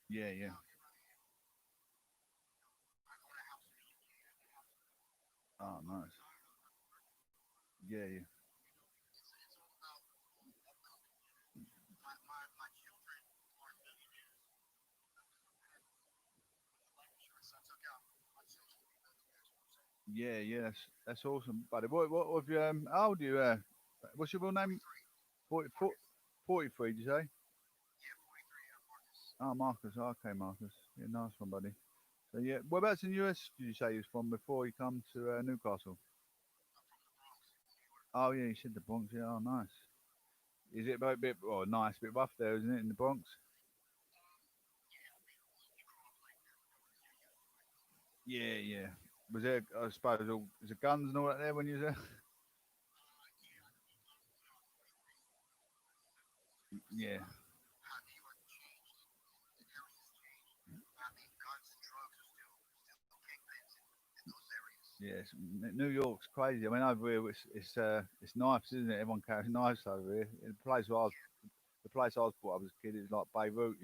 Yeah, yeah. Oh, nice. Yeah, yeah. Yeah, yeah. That's awesome, buddy. What have you? How old are you? What's your real name? 40, 43, did you say? Oh, Marcus. Okay, Marcus. Yeah, nice one, buddy. So yeah, whereabouts in the US did you say you was from before you come to Newcastle? Oh yeah, you said the Bronx. Yeah, oh nice. Is it a bit, oh nice, bit rough there, isn't it, in the Bronx? Yeah, yeah. Was there, I suppose, all, was there guns and all that there when you was there? Yeah, yes. New York's crazy. I mean, over here it's knives, isn't it? Everyone carries knives over here. In the place I was brought up as a kid, it was like Beirut.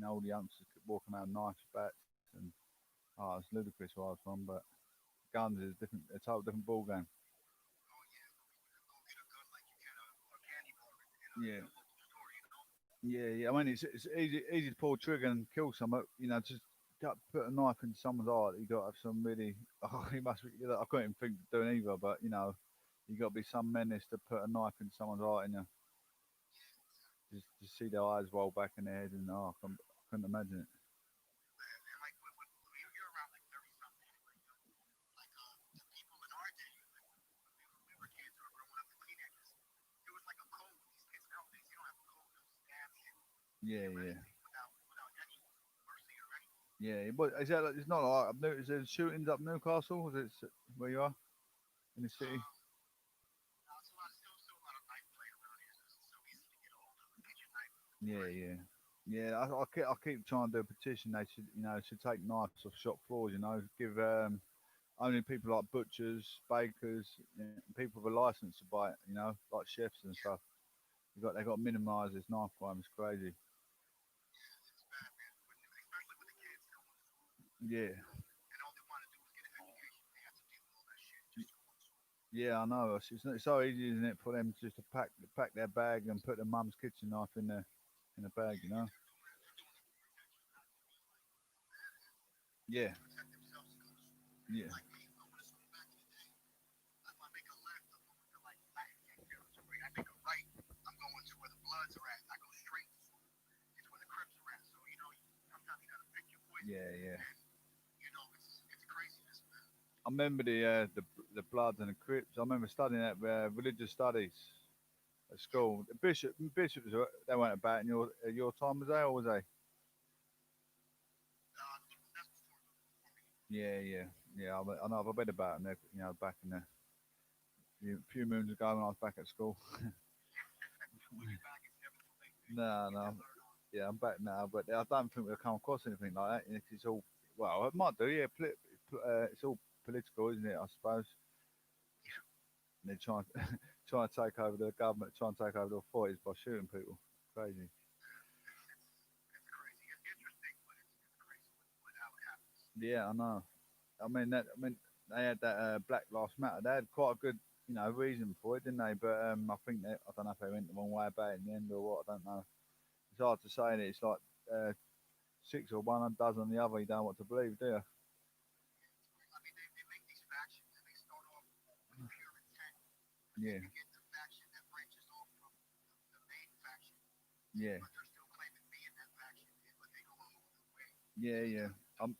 All the youngsters walking around knives, bats, and oh, it's ludicrous where I was from. But guns is different. It's a whole different ball game. Yeah, yeah, yeah. I mean, it's easy to pull a trigger and kill someone. Just put a knife in someone's heart. You got to have some really. Oh, he must be. I couldn't even think of doing either. But you got to be some menace to put a knife in someone's heart, and you just see their eyes roll back in their head, and I couldn't imagine it. Yeah, yeah, yeah. But is that? It's not like I've noticed there's shootings up Newcastle. Is it where you are in the city? Yeah, yeah. Yeah, I keep trying to do a petition. They should take knives off shop floors. Give only people like butchers, bakers, people with a license to buy it. Like chefs and stuff. They got to minimise this knife crime. It's crazy. Yeah, yeah, I know. It's so easy, isn't it, for them just to pack their bag and put their mum's kitchen knife in the bag. Yeah, yeah, yeah, yeah. I remember the Bloods and the Crips. I remember studying at religious studies at school. The bishops, they weren't about in your time, was they, or was they? Yeah, yeah, yeah. I know. I've read about them. Back in the few moons ago when I was back at school. No, no. Yeah, I'm back now, but I don't think we'll come across anything like that. It's all well, it might do. Yeah, it's all political, isn't it? I suppose. And they're trying trying to take over the government, trying to take over the authorities by shooting people. Crazy. Yeah, I know. I mean, they had that Black Lives Matter. They had quite a good, reason for it, didn't they? But I think I don't know if they went the wrong way about it in the end or what. I don't know. It's hard to say. And it's like uh, six or one and dozen on the other. You don't know what to believe, do you? Yeah, yeah, yeah, yeah. Um,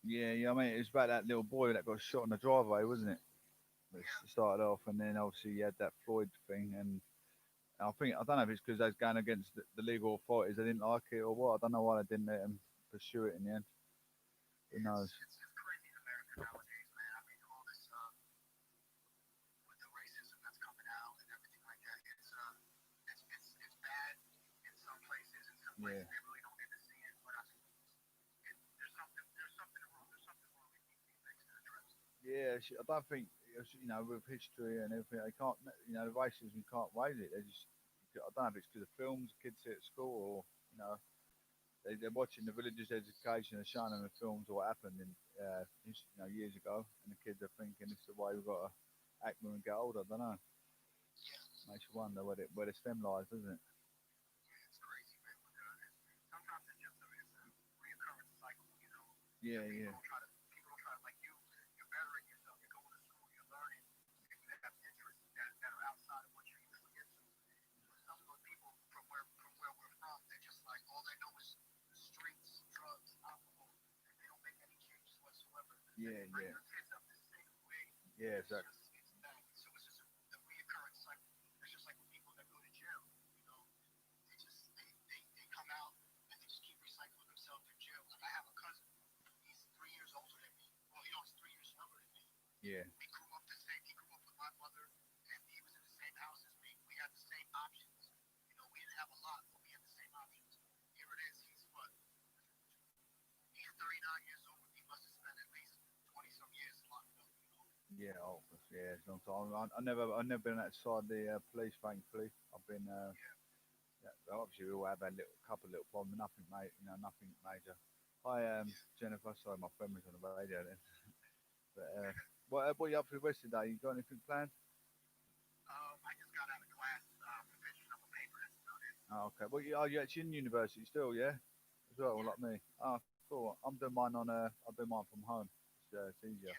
yeah, yeah. I mean, it was about that little boy that got shot in the driveway, wasn't it? It started off, and then obviously you had that Floyd thing, and I don't know if it's because they was going against the legal authorities. They didn't like it or what. I don't know why they didn't let them pursue it in the end. Who knows? Yeah, yeah. I don't think with history and everything, they can't. The racism, you can't raise it. They just I don't know if it's because of films kids see at school, or you know, they're watching the Villagers Education and showing them the films of what happened in years ago, and the kids are thinking this is the way we've got to act when we get older. I don't know. Makes you wonder where the stem lies, doesn't it? Yeah, yeah. Yeah, yeah, yeah, exactly. Yeah, yeah, oh, yeah. It's a long time. I never been outside the police. Thankfully, I've been. Yeah, well, obviously, we all have a little couple of little problems. Nothing, mate. You know, nothing major. Hi, Jennifer. Sorry, my friend was on the radio then. But what are you up to the rest of the day? You got anything planned? Oh, okay. Well, are you actually in university still? Yeah, as well, like me. Oh, cool. I'm doing mine on. I do mine from home. It's easier.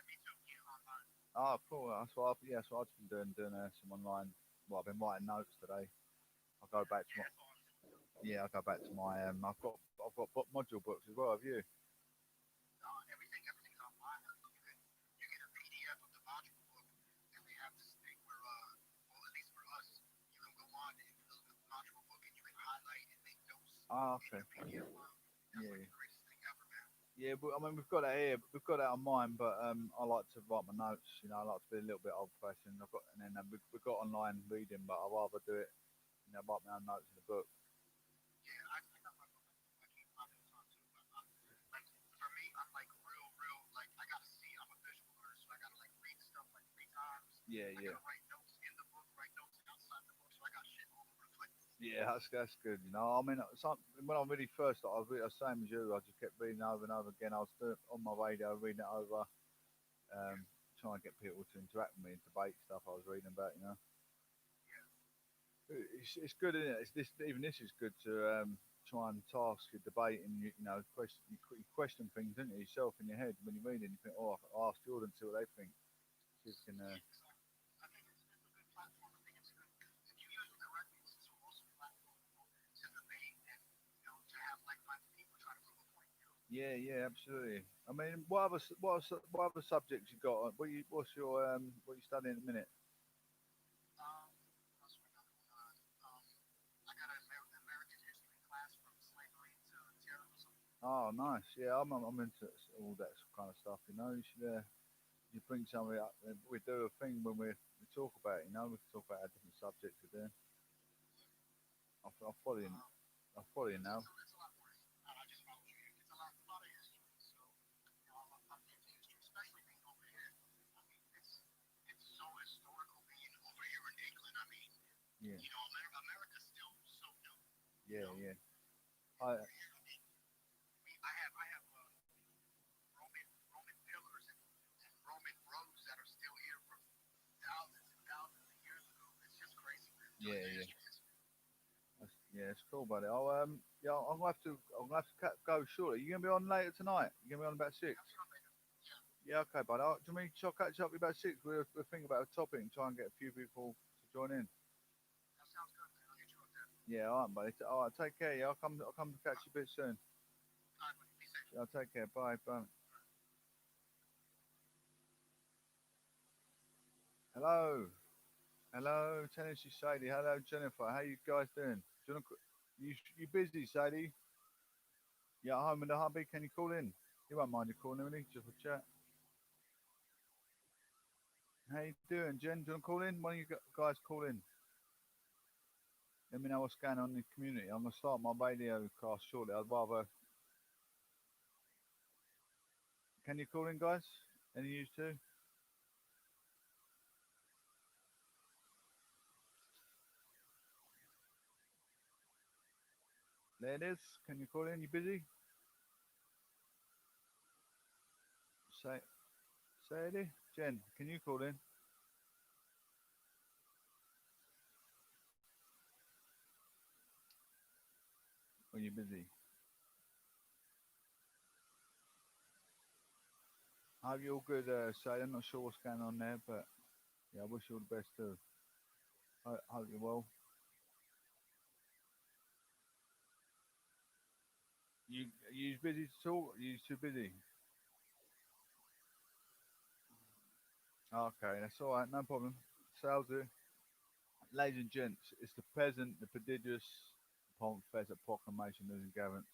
Oh, cool. That's what I've been doing some online. Well, I've been writing notes today. I'll go back to my. Yeah, I'll go back to my. I've got module books as well. Have you? Ah, okay. Yeah. Yeah, but I mean, we've got that here. We've got that on mine, but I like to write my notes. You know, I like to be a little bit old-fashioned. I've got, and then we've got online reading, but I'd rather do it. You know, write my own notes in the book. Yeah, yeah. Yeah, that's good. You know, I mean, when I really first started, I was the same as you. I just kept reading over and over again. I was doing it on my radio, reading it over, trying to get people to interact with me and debate stuff I was reading about. You know, it's good, isn't it? Even this is good to try and task your debate and you know you question things, don't you, yourself in your head when you're reading. You think, oh, I'll ask the audience see what they think. See if you can, yeah, yeah, absolutely. I mean, what other subjects you got? What you studying at the minute? Oh, nice. Yeah, I'm into all that kind of stuff. You know, you bring somebody up. We do a thing when we talk about it. You know, we talk about our different subjects we're doing. I'll follow you. I'll follow you now. Yeah, yeah, yeah. I yeah, yeah. It's cool, buddy. I'm gonna have to go shortly. You gonna be on later tonight? You gonna be on about 6? Yeah, okay, buddy. Do you mean shall I catch up with you about 6? We'll think about a topic and try and get a few people to join in. Yeah, all right, buddy. All right, take care. Yeah, I'll come to catch you a bit soon. I'll take care. Bye, bye. Hello, hello, Tennessee Sadie. Hello, Jennifer. How you guys doing? Do you, wanna, you busy, Sadie? Yeah, at home in the hubby. Can you call in? You won't mind you calling in, will you? Just for chat. How you doing, Jen? Do you want to call in? Why don't you guys call in? Let me know what's going on in the community. I'm gonna start my radio cast shortly. I'd rather. Can you call in, guys? Any of you too? There it is. Can you call in? You busy? Say, say it. Jen, can you call in when you're busy? Hope you're all good, Say. I'm not sure what's going on there, but yeah, I wish you all the best too. Hope you're well. You busy to talk? You too busy? Okay, that's all right. No problem. Sales do. Ladies and gents, it's the present, the prodigious upon Fezzer proclamation losing Gavin.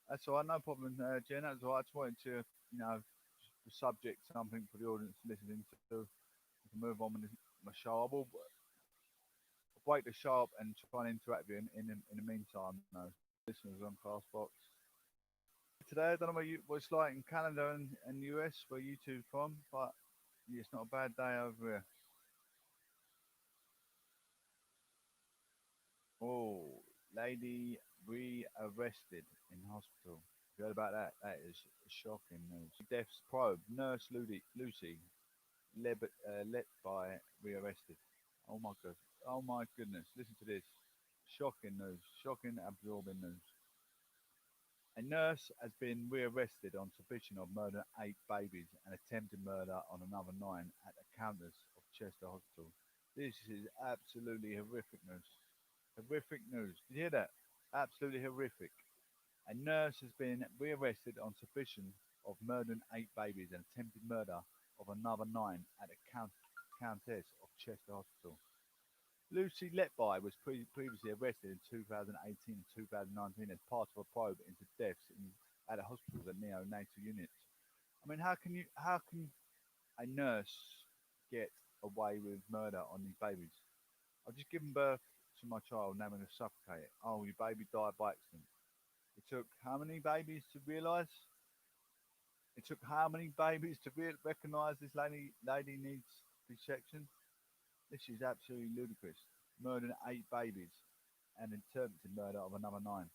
That's all right, no problem, Jen. That's all right. I just wanted to, you know, subject something for the audience listening to. We can move on with my show. I will break the show up and try and interact with you in the meantime. No, listeners on Castbox. Today, I don't know what it's like in Canada and US, where you two from, but yeah, it's not a bad day over here. Oh, lady rearrested in hospital. You heard about that? That is shocking news. Death's probe. Nurse Lucy let by rearrested. Oh my god. Oh my goodness. Listen to this. Shocking news. Shocking, absorbing news. A nurse has been rearrested on suspicion of murdering 8 babies and attempted murder on another 9 at the Countess of Chester Hospital. This is absolutely horrific news. Horrific news. Did you hear that? Absolutely horrific. A nurse has been rearrested on suspicion of murdering 8 babies and attempted murder of another 9 at the Countess of Chester Hospital. Lucy Letby was previously arrested in 2018 and 2019 as part of a probe into deaths at the hospitals and neonatal units. I mean, how can a nurse get away with murder on these babies? I've just given birth to my child, now I'm going to suffocate it. Oh, your baby died by accident. It took how many babies to realise? It took how many babies to recognise this lady needs dissection? This is absolutely ludicrous. Murdering 8 babies and attempted murder of another 9.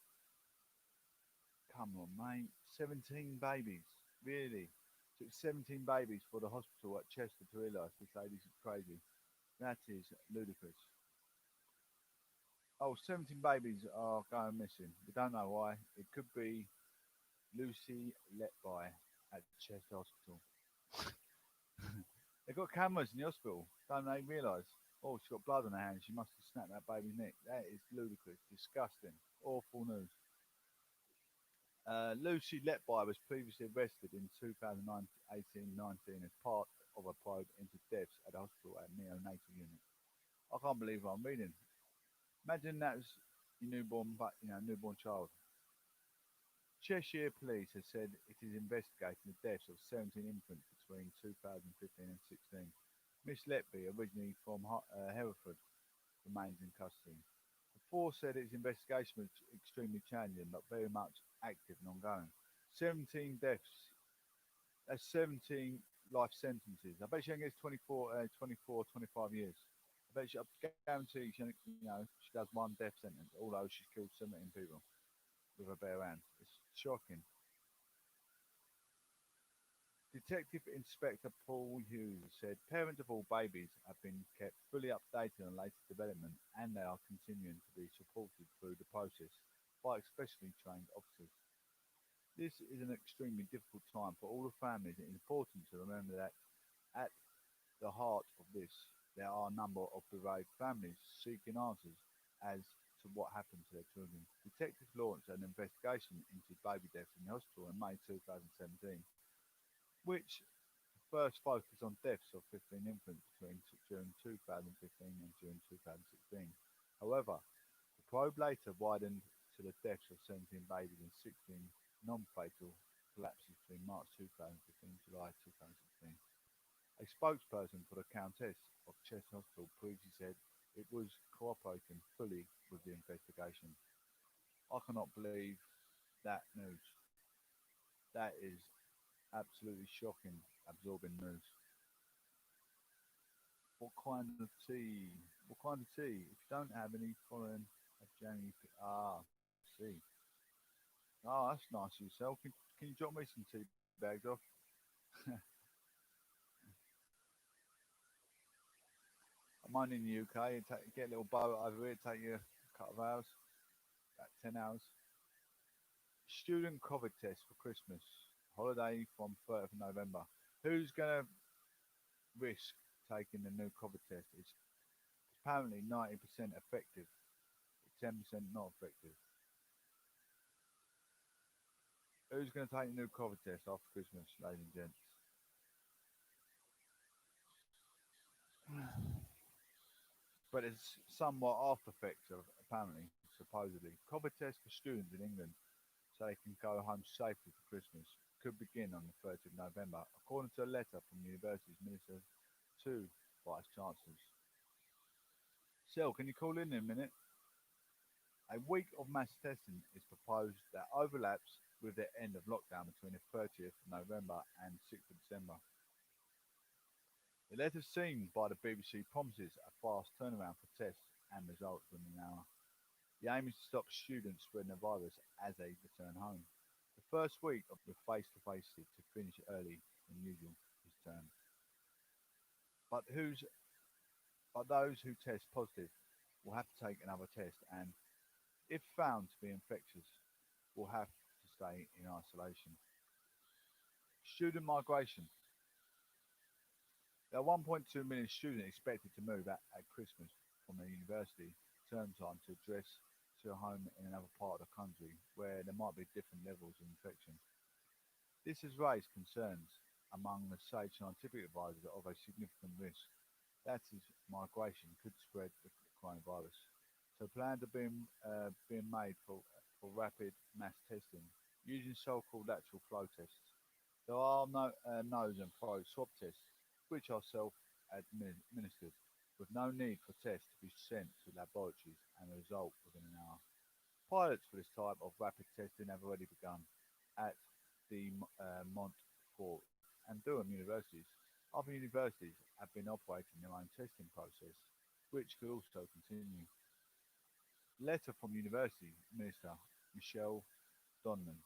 Come on, mate. 17 babies. Really? It took 17 babies for the hospital at Chester to realise this lady's crazy. That is ludicrous. Oh, 17 babies are going missing. We don't know why. It could be Lucy Letby at Chester Hospital. They've got cameras in the hospital. Don't they realise? Oh, she's got blood on her hands. She must have snapped that baby's neck. That is ludicrous. Disgusting. Awful news. Lucy Letby was previously arrested in 2018-19 as part of a probe into deaths at a hospital at neonatal unit. I can't believe what I'm reading. Imagine that was your newborn, but newborn child. Cheshire Police has said it is investigating the deaths of 17 infants between 2015 and 16. Miss Letby, originally from Hereford, remains in custody. The force said its investigation was extremely challenging but very much active and ongoing. 17 deaths. That's 17 life sentences. I bet she only gets 24, 25 years. I bet I guarantee she does one death sentence, although she's killed 17 people with her bare hands. It's shocking. Detective Inspector Paul Hughes said parents of all babies have been kept fully updated on latest development and they are continuing to be supported through the process by especially trained officers. This is an extremely difficult time for all the families. It is important to remember that at the heart of this, there are a number of bereaved families seeking answers as to what happened to their children. Detectives launched an investigation into baby deaths in the hospital in May 2017, which first focused on deaths of 15 infants between June 2015 and June 2016. However, the probe later widened to the deaths of 17 babies and 16 non-fatal collapses between March 2015 and July 2016. A spokesperson for the Countess of Chester Hospital previously said it was cooperating fully with the investigation. I cannot believe that news. That is absolutely shocking, absorbing news. What kind of tea? What kind of tea? If you don't have any following of Jamie, see. Oh, that's nice of yourself. Can you drop me some tea bags off? I'm only in the UK. Get a little boat over here. Take you a couple of hours, about 10 hours. Student COVID test for Christmas. Holiday from 3rd of November. Who's going to risk taking the new COVID test? It's apparently 90% effective, 10% not effective. Who's going to take the new COVID test after Christmas, ladies and gents? But it's somewhat after effects of apparently, supposedly. COVID test for students in England so they can go home safely for Christmas could begin on the 30th of November, according to a letter from the university's minister to vice chancellors. Sil, can you call in a minute? A week of mass testing is proposed that overlaps with the end of lockdown between the 30th of November and 6th of December. The letter seen by the BBC promises a fast turnaround for tests and results within an hour. The aim is to stop students spreading the virus as they return home. The first week of the face-to-face to finish early than usual is termed. But who's but those who test positive will have to take another test and, if found to be infectious, will have to stay in isolation. Student migration. There are 1.2 million students expected to move at Christmas from their university term time to address to a home in another part of the country where there might be different levels of infection. This has raised concerns among the sage scientific advisors of a significant risk that is migration could spread the coronavirus. So plans are being made for rapid mass testing using so-called lateral flow tests. There are no nose and throat swab tests, which are self-administered, with no need for tests to be sent to laboratories and a result within an hour. Pilots for this type of rapid testing have already begun at the Montfort and Durham universities. Other universities have been operating their own testing process, which could also continue. Letter from University Minister Michelle Donnan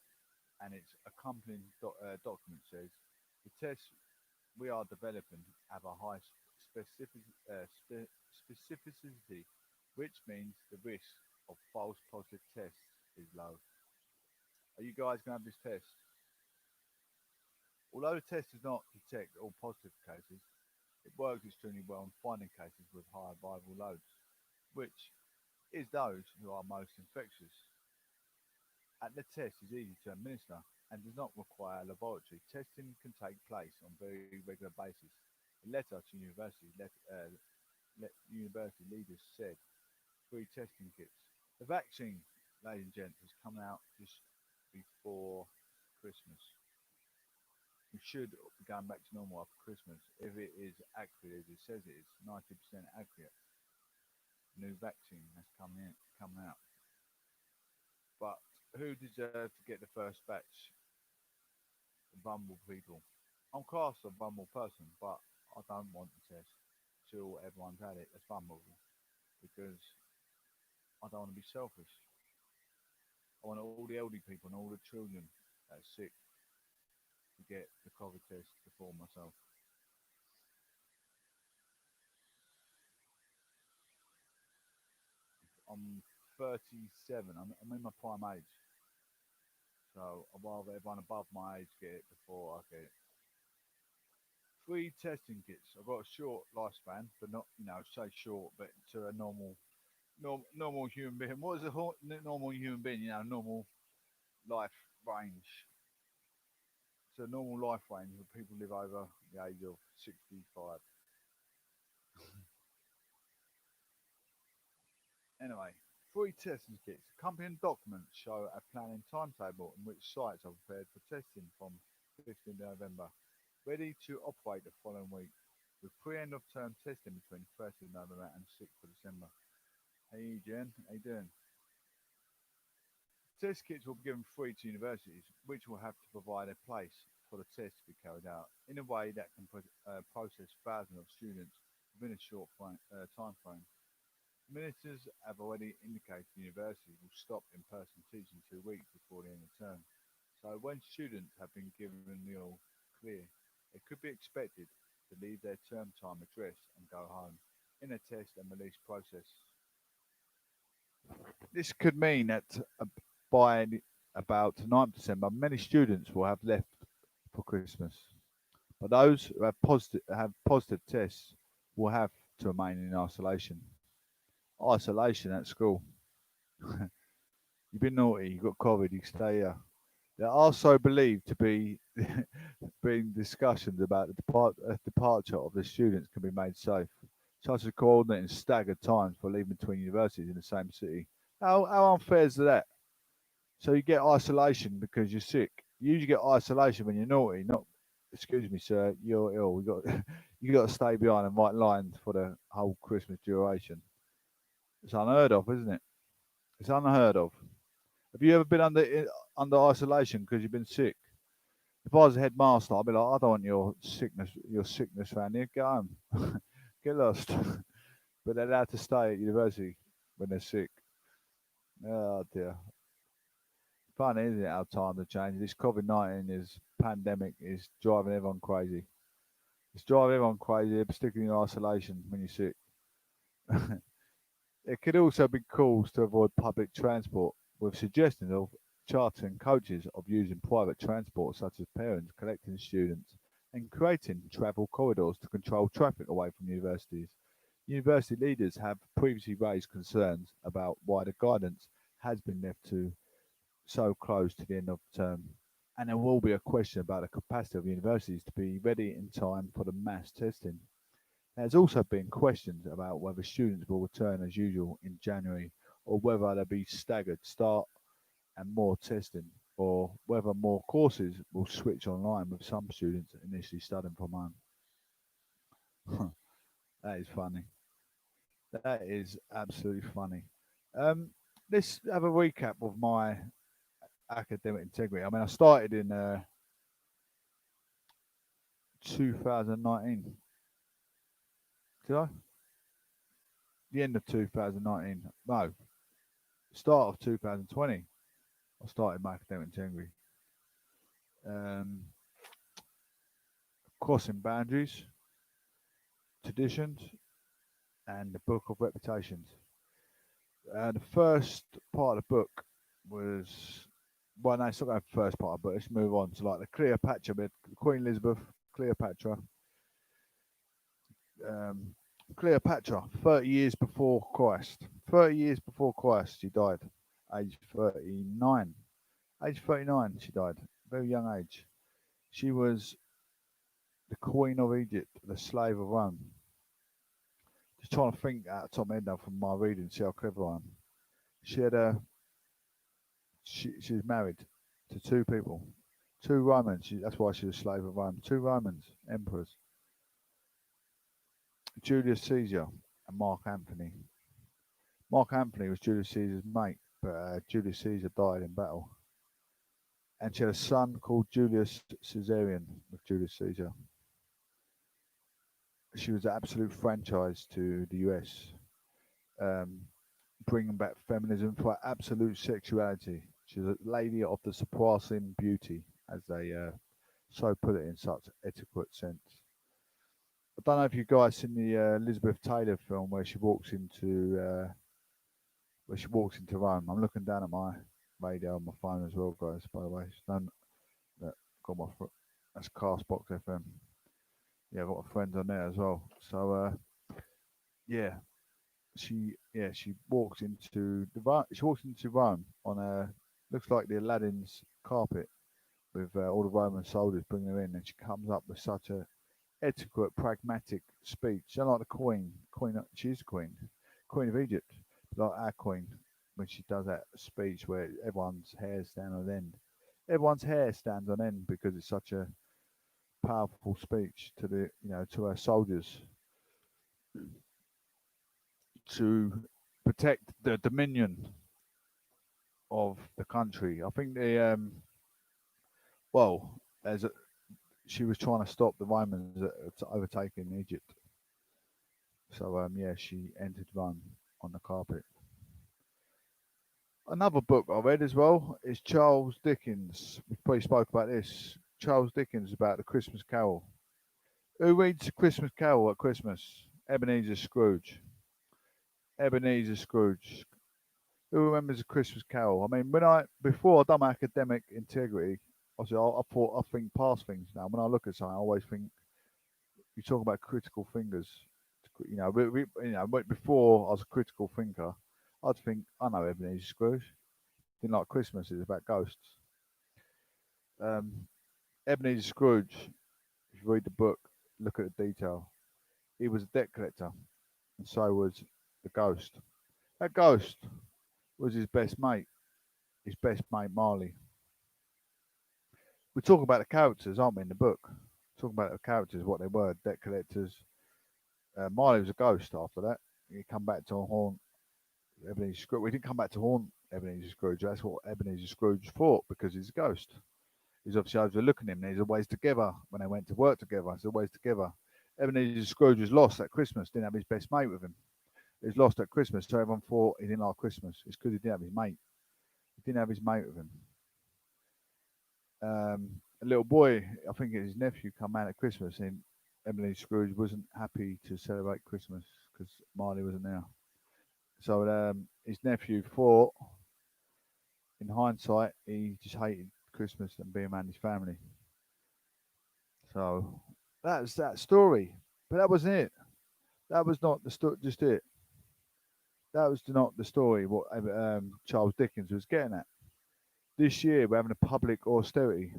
and its accompanying document says the tests we are developing have a high specificity, which means the risk of false positive tests is low. Are you guys going to have this test? Although the test does not detect all positive cases, it works extremely well in finding cases with higher viral loads, which is those who are most infectious. And the test is easy to administer and does not require a laboratory. Testing can take place on a very regular basis. A letter to university leaders said free testing kits. The vaccine, ladies and gents, is coming out just before Christmas. We should be going back to normal after Christmas if it is accurate as it says it is, 90% accurate. New vaccine has coming out. But who deserves to get the first batch? The vulnerable people. I'm classed as a vulnerable person, but I don't want the test till everyone's had it as vulnerable because I don't want to be selfish. I want all the elderly people and all the children that are sick to get the COVID test before myself. I'm 37. I'm in my prime age, so I'd rather everyone above my age get it before I get it. Free testing kits. I've got a short lifespan, but not say short, but to a normal human being. What is a normal human being? Normal life range. So normal life range where people live over the age of 65. Anyway, free testing kits. Accompanying documents show a planning timetable in which sites are prepared for testing from 15th November, ready to operate the following week, with pre-end of term testing between 1st of November and 6th of December. Hey Jen, how you doing? Test kits will be given free to universities, which will have to provide a place for the test to be carried out in a way that can process thousands of students within a short time frame. Ministers have already indicated the university will stop in-person teaching 2 weeks before the end of term. So when students have been given the all clear, it could be expected to leave their term time address and go home in a test and release process. This could mean that by about 9th December, many students will have left for Christmas. But those who have positive tests will have to remain in isolation. Isolation at school. You've been naughty, you've got COVID, you stay here. There are also believed to be being discussions about the departure of the students can be made safe, such as coordinating staggered times for leaving between universities in the same city. How unfair is that? So you get isolation because you're sick. You usually get isolation when you're naughty, not excuse me, sir, you're ill. We got you got to stay behind and write lines for the whole Christmas duration. It's unheard of, isn't it? It's unheard of. Have you ever been under isolation because you've been sick? If I was a headmaster, I'd be like, I don't want your sickness around here. Get home, get lost. But they're allowed to stay at university when they're sick. Oh dear. Funny, isn't it? How times are changing. This COVID-19 is pandemic is driving everyone crazy. It's driving everyone crazy, particularly in isolation when you're sick. It could also be calls to avoid public transport, with suggestions of chartering coaches of using private transport, such as parents collecting students and creating travel corridors to control traffic away from universities. University leaders have previously raised concerns about why the guidance has been left to so close to the end of the term. And there will be a question about the capacity of universities to be ready in time for the mass testing. There's also been questions about whether students will return as usual in January or whether there'll be staggered start and more testing, or whether more courses will switch online with some students initially studying from home. That is funny. That is absolutely funny. Um, let's have a recap of my academic integrity. I mean, I started in 2019. Did I? The end of 2019. No, start of 2020. I started my academic integrity. Um, Crossing boundaries, traditions, and the book of reputations. The first part of the book was, well, no, it's not the first part, but let's move on to like the Cleopatra bit. Queen Elizabeth, Cleopatra. Um, Cleopatra, 30 years before Christ. 30 years before Christ, she died, age 39. Age 39, she died. Very young age. She was the Queen of Egypt, the slave of Rome. Just trying to think out of the top of my head now from my reading, see how clever I am. She had a she was married to two people, two Romans. That's why she was a slave of Rome. Two Romans, emperors, Julius Caesar and Mark Antony. Mark Antony was Julius Caesar's mate, but Julius Caesar died in battle. And she had a son called Julius Caesarion with Julius Caesar. She was an absolute franchise to the US, um, bringing back feminism for absolute sexuality. She was a lady of the surpassing beauty, as they so put it in such etiquette sense. I don't know if you guys seen the Elizabeth Taylor film where she walks into Rome. I'm looking down at my radio on my phone as well, guys. By the way, that got my that's Castbox FM. Yeah, I've got my friends on there as well. So yeah, she walks into she walks into Rome on a looks like the Aladdin's carpet with all the Roman soldiers bringing her in, and she comes up with such a etiquette, pragmatic speech. Unlike the Queen, she's the Queen of Egypt, like our Queen, when she does that speech where everyone's hair stands on end. Everyone's hair stands on end because it's such a powerful speech to to our soldiers to protect the dominion of the country. I think well, as she was trying to stop the Romans overtaking Egypt. So yeah, she entered Rome on the carpet. Another book I read as well is Charles Dickens. We probably spoke about this. Charles Dickens about the Christmas Carol. Who reads Christmas Carol at Christmas? Ebenezer Scrooge. Ebenezer Scrooge. Who remembers a Christmas Carol? I mean, before I done my academic integrity, obviously I think past things now. When I look at something, I always think you talk about critical thinkers. Before I was a critical thinker, I'd think I know Ebenezer Scrooge. Didn't like Christmas. It's about ghosts. Um, Ebenezer Scrooge. If you read the book, look at the detail. He was a debt collector, and so was the ghost. That ghost was his best mate. His best mate Marley. We talk about the characters, aren't we, in the book? Talking about the characters, what they were, debt collectors. Marley was a ghost after that. He come back to haunt Ebenezer Scrooge. We didn't come back to haunt Ebenezer Scrooge. That's what Ebenezer Scrooge thought because he's a ghost. He's obviously overlooking him. He's always together when they went to work together. He's always together. Ebenezer Scrooge was lost at Christmas. Didn't have his best mate with him. He was lost at Christmas, so everyone thought he didn't like Christmas. It's because he didn't have his mate. He didn't have his mate with him. A little boy, I think his nephew, come out at Christmas, and Ebenezer Scrooge wasn't happy to celebrate Christmas because Marley wasn't there. So his nephew thought, in hindsight, he just hated Christmas and being around his family. So that was that story, but that wasn't it. That was not the just it. That was not the story. What Charles Dickens was getting at. This year we're having a public austerity.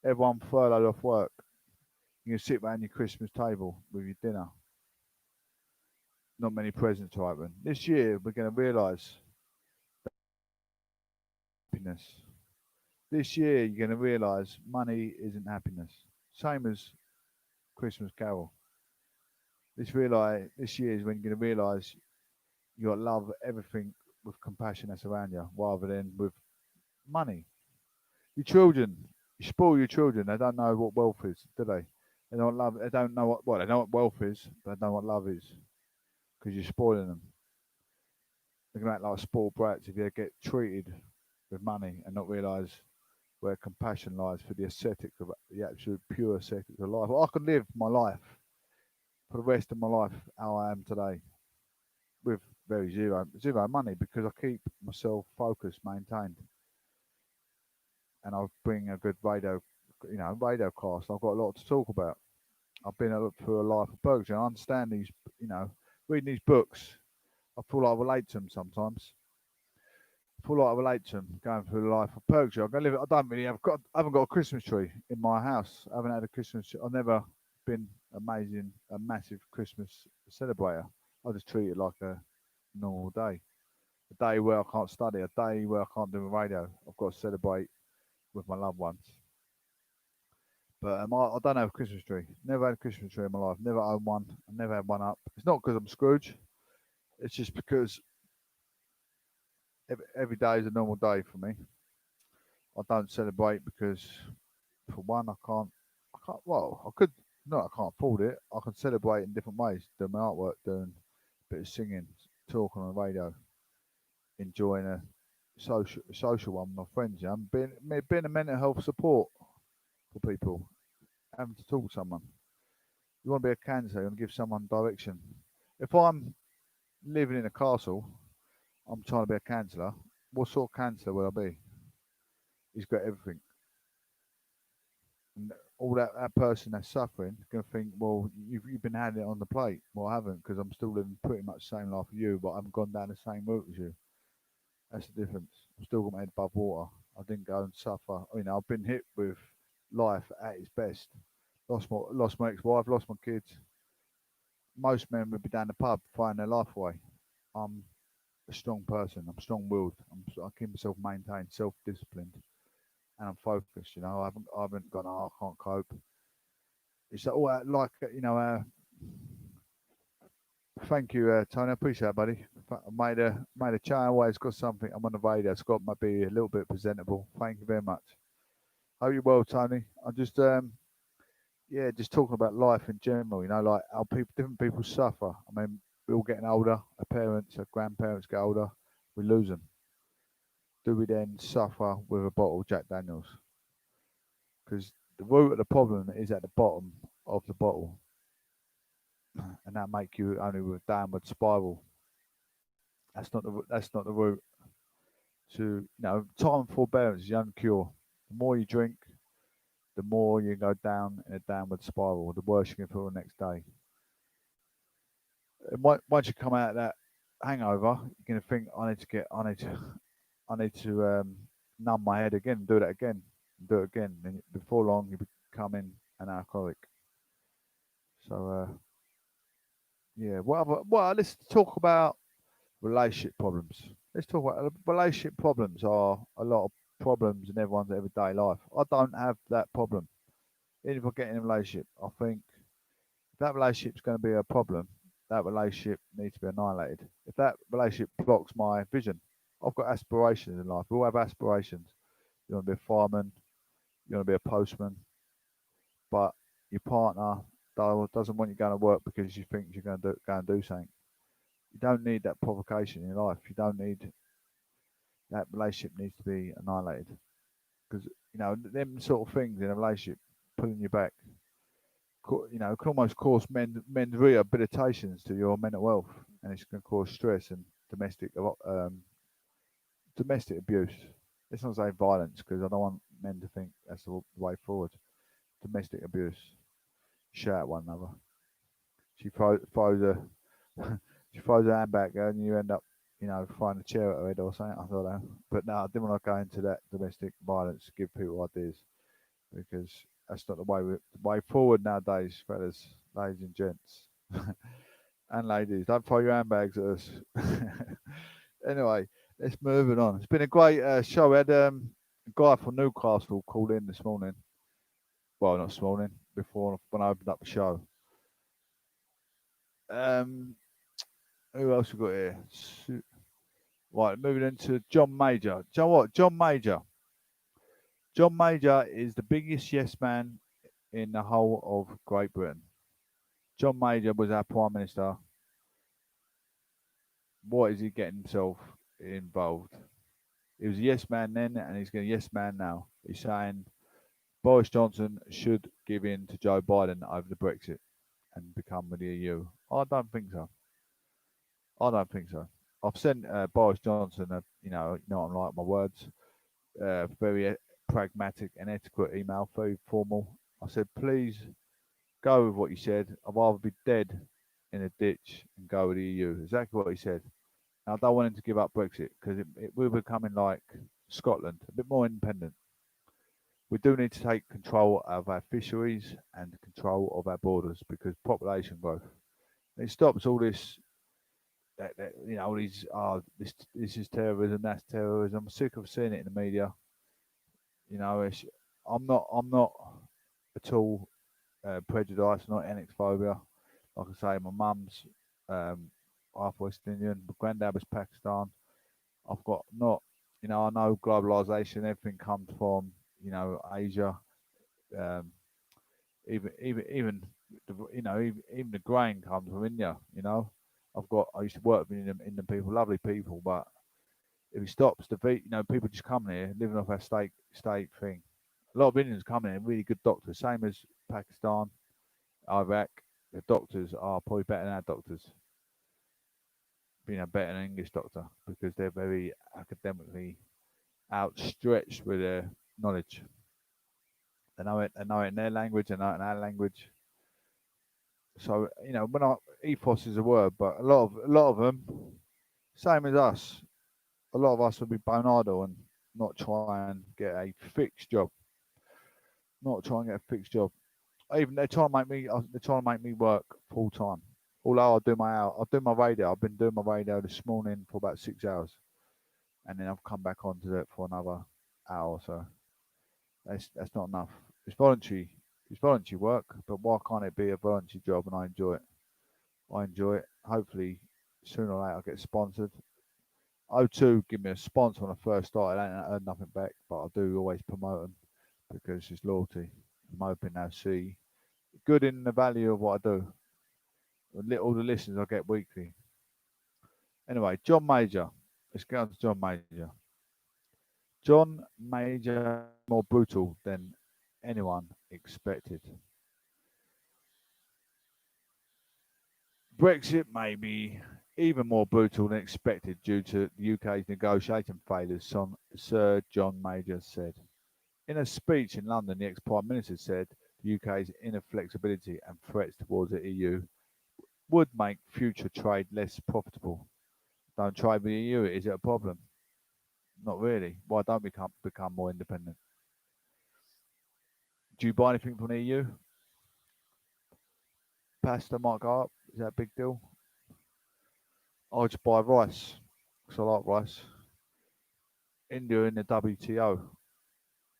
Everyone furloughed off work. You can sit around your Christmas table with your dinner. Not many presents to open. This year we're going to realise happiness. This year you're going to realise money isn't happiness. Same as Christmas Carol. This year is when you're going to realise you got to love everything with compassion that's around you, rather than with money. Your children, you spoil your children. They don't know what wealth is, do they? They don't love. They don't know what. Well, they know what wealth is, but they don't know what love is, because you're spoiling them. They're gonna act like spoiled brats if they get treated with money and not realise where compassion lies for the aesthetic of the absolute pure aesthetic of life. Well, I could live my life for the rest of my life how I am today, with very zero money, because I keep myself focused, maintained, and I bring a good radio cast. I've got a lot to talk about. I've been through a life of purgatory. I understand these, reading these books. I feel like I relate to them sometimes. I feel like I relate to them going through the life of purgatory. I'm gonna live it. I haven't got a Christmas tree in my house. I haven't had a Christmas tree. I've never been a massive Christmas celebrator. I just treat it like a normal day. A day where I can't study, a day where I can't do my radio. I've got to celebrate with my loved ones. But I don't have a Christmas tree. Never had a Christmas tree in my life. Never owned one. I never had one up. It's not because I'm Scrooge. It's just because every day is a normal day for me. I don't celebrate because, for one, I can't. Well, I could. No, I can't afford it. I can celebrate in different ways. Doing my artwork, doing a bit of singing, talking on the radio, enjoying a social one with my friends. Being a mental health support for people, having to talk to someone. You want to be a counsellor, you want to give someone direction. If I'm living in a castle, I'm trying to be a counsellor. What sort of counsellor will I be? He's got everything. And all that person that's suffering is going to think, well, you've been having it on the plate. Well, I haven't, because I'm still living pretty much the same life as you, but I haven't gone down the same route as you. That's the difference. I've still got my head above water. I didn't go and suffer. I've been hit with life at its best. Lost my ex-wife, lost my kids. Most men would be down the pub fighting their life away. I'm a strong person. I'm strong-willed. I keep myself maintained, self-disciplined, and I'm focused. I haven't gone. Oh, I can't cope. It's all Thank you, Tony. I appreciate it, buddy. I made a chat. Always got something. I'm on the radio. It's got to be a little bit presentable. Thank you very much. Hope you're well, Tony. I'm just just talking about life in general. Like how different people suffer. I mean, we're all getting older. Our parents, our grandparents get older. We lose them. Do we then suffer with a bottle of Jack Daniels? Because the root of the problem is at the bottom of the bottle, and that make you only with a downward spiral. That's not the route to time forbearance is the only cure. The more you drink, the more you go down in a downward spiral. The worse you can feel the next day. And once you come out of that hangover, you're gonna think I need to numb my head again, do that again, do it again. And before long, you're becoming an alcoholic. So yeah, let's talk about relationship problems. Let's talk about relationship problems are a lot of problems in everyone's everyday life. I don't have that problem. Even if I get in a relationship, I think if that relationship's going to be a problem, that relationship needs to be annihilated. If that relationship blocks my vision, I've got aspirations in life. We all have aspirations. You want to be a fireman, you want to be a postman, but your partner doesn't want you going to work because you think you're going to go and do something. You don't need that provocation in your life. You don't need that relationship needs to be annihilated because them sort of things in a relationship pulling you back. Can almost cause men's rehabilitations to your mental health, and it's going to cause stress and domestic abuse. Let's not say violence because I don't want men to think that's the way forward. Domestic abuse, shout at one another. She throws a she throws her hand back and you end up throwing a chair at her head or something. I don't know, but no, I didn't want to go into that domestic violence to give people ideas because that's not the way forward nowadays, fellas, ladies and gents, and ladies. Don't throw your handbags at us. Anyway, let's move it on. It's been a great show. We had a guy from Newcastle called in this morning. Well, not this morning. Before when I opened up the show. Who else we got here? Right, moving into John Major. Do you know what? John Major. John Major is the biggest yes man in the whole of Great Britain. John Major was our Prime Minister. What is he getting himself involved? He was a yes man then, and he's going to yes man now. He's saying Boris Johnson should give in to Joe Biden over the Brexit and become with the EU. I don't think so. I don't think so. I've sent Boris Johnson I'm like my words, very pragmatic and etiquette email, very formal. I said, please go with what you said. I'd rather be dead in a ditch and go with the EU. Exactly what he said. And I don't want him to give up Brexit because we're becoming like Scotland, a bit more independent. We do need to take control of our fisheries and control of our borders because population growth. And it stops all this this is terrorism, that's terrorism. I'm sick of seeing it in the media. I'm not at all prejudiced, not xenophobia. Like I say, my mum's half West Indian, my granddad was Pakistan. I've got not, I know globalization, everything comes from, Asia. Um, even the grain comes from India. I used to work with Indian people, lovely people, but if he stops the people just coming here living off our state thing. A lot of Indians coming here, really good doctors, same as Pakistan, Iraq. The doctors are probably better than our doctors, better than an English doctor because they're very academically outstretched with their knowledge. They know it in their language, they know it in our language. So ethos is a word, but a lot of them, same as us. A lot of us will be bone idle and not try and get a fixed job. Not try and get a fixed job. Even they're trying to make me work full time. Although I'll do my radio. I've been doing my radio this morning for about 6 hours, and then I've come back on to it for another hour or so. That's not enough. It's voluntary. It's voluntary work, but why can't it be a voluntary job and I enjoy it? I enjoy it. Hopefully, sooner or later I'll get sponsored. O2 give me a sponsor when I first started. I ain't earned nothing back, but I do always promote them because it's loyalty. I'm hoping they'll see good in the value of what I do. All the listeners I get weekly, Anyway, John Major. Let's get on to John Major. John Major more brutal than anyone expected. Brexit may be even more brutal than expected due to the UK's negotiating failures, Sir John Major said. In a speech in London, the ex-Prime Minister said the UK's inflexibility and threats towards the EU would make future trade less profitable. Don't trade with the EU, is it a problem? Not really. Why don't we become more independent? Do you buy anything from the EU? Pasta might go up. Is that a big deal? I just buy rice because I like rice. India in the WTO,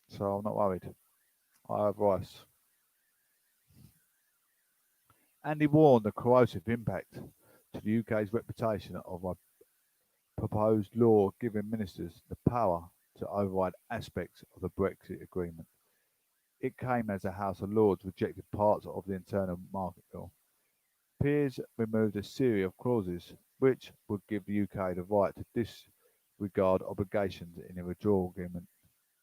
so I'm not worried. I have rice. And he warned the corrosive impact to the UK's reputation of a proposed law giving ministers the power to override aspects of the Brexit agreement. It came as the House of Lords rejected parts of the internal market bill. Peers removed a series of clauses which would give the UK the right to disregard obligations in a withdrawal agreement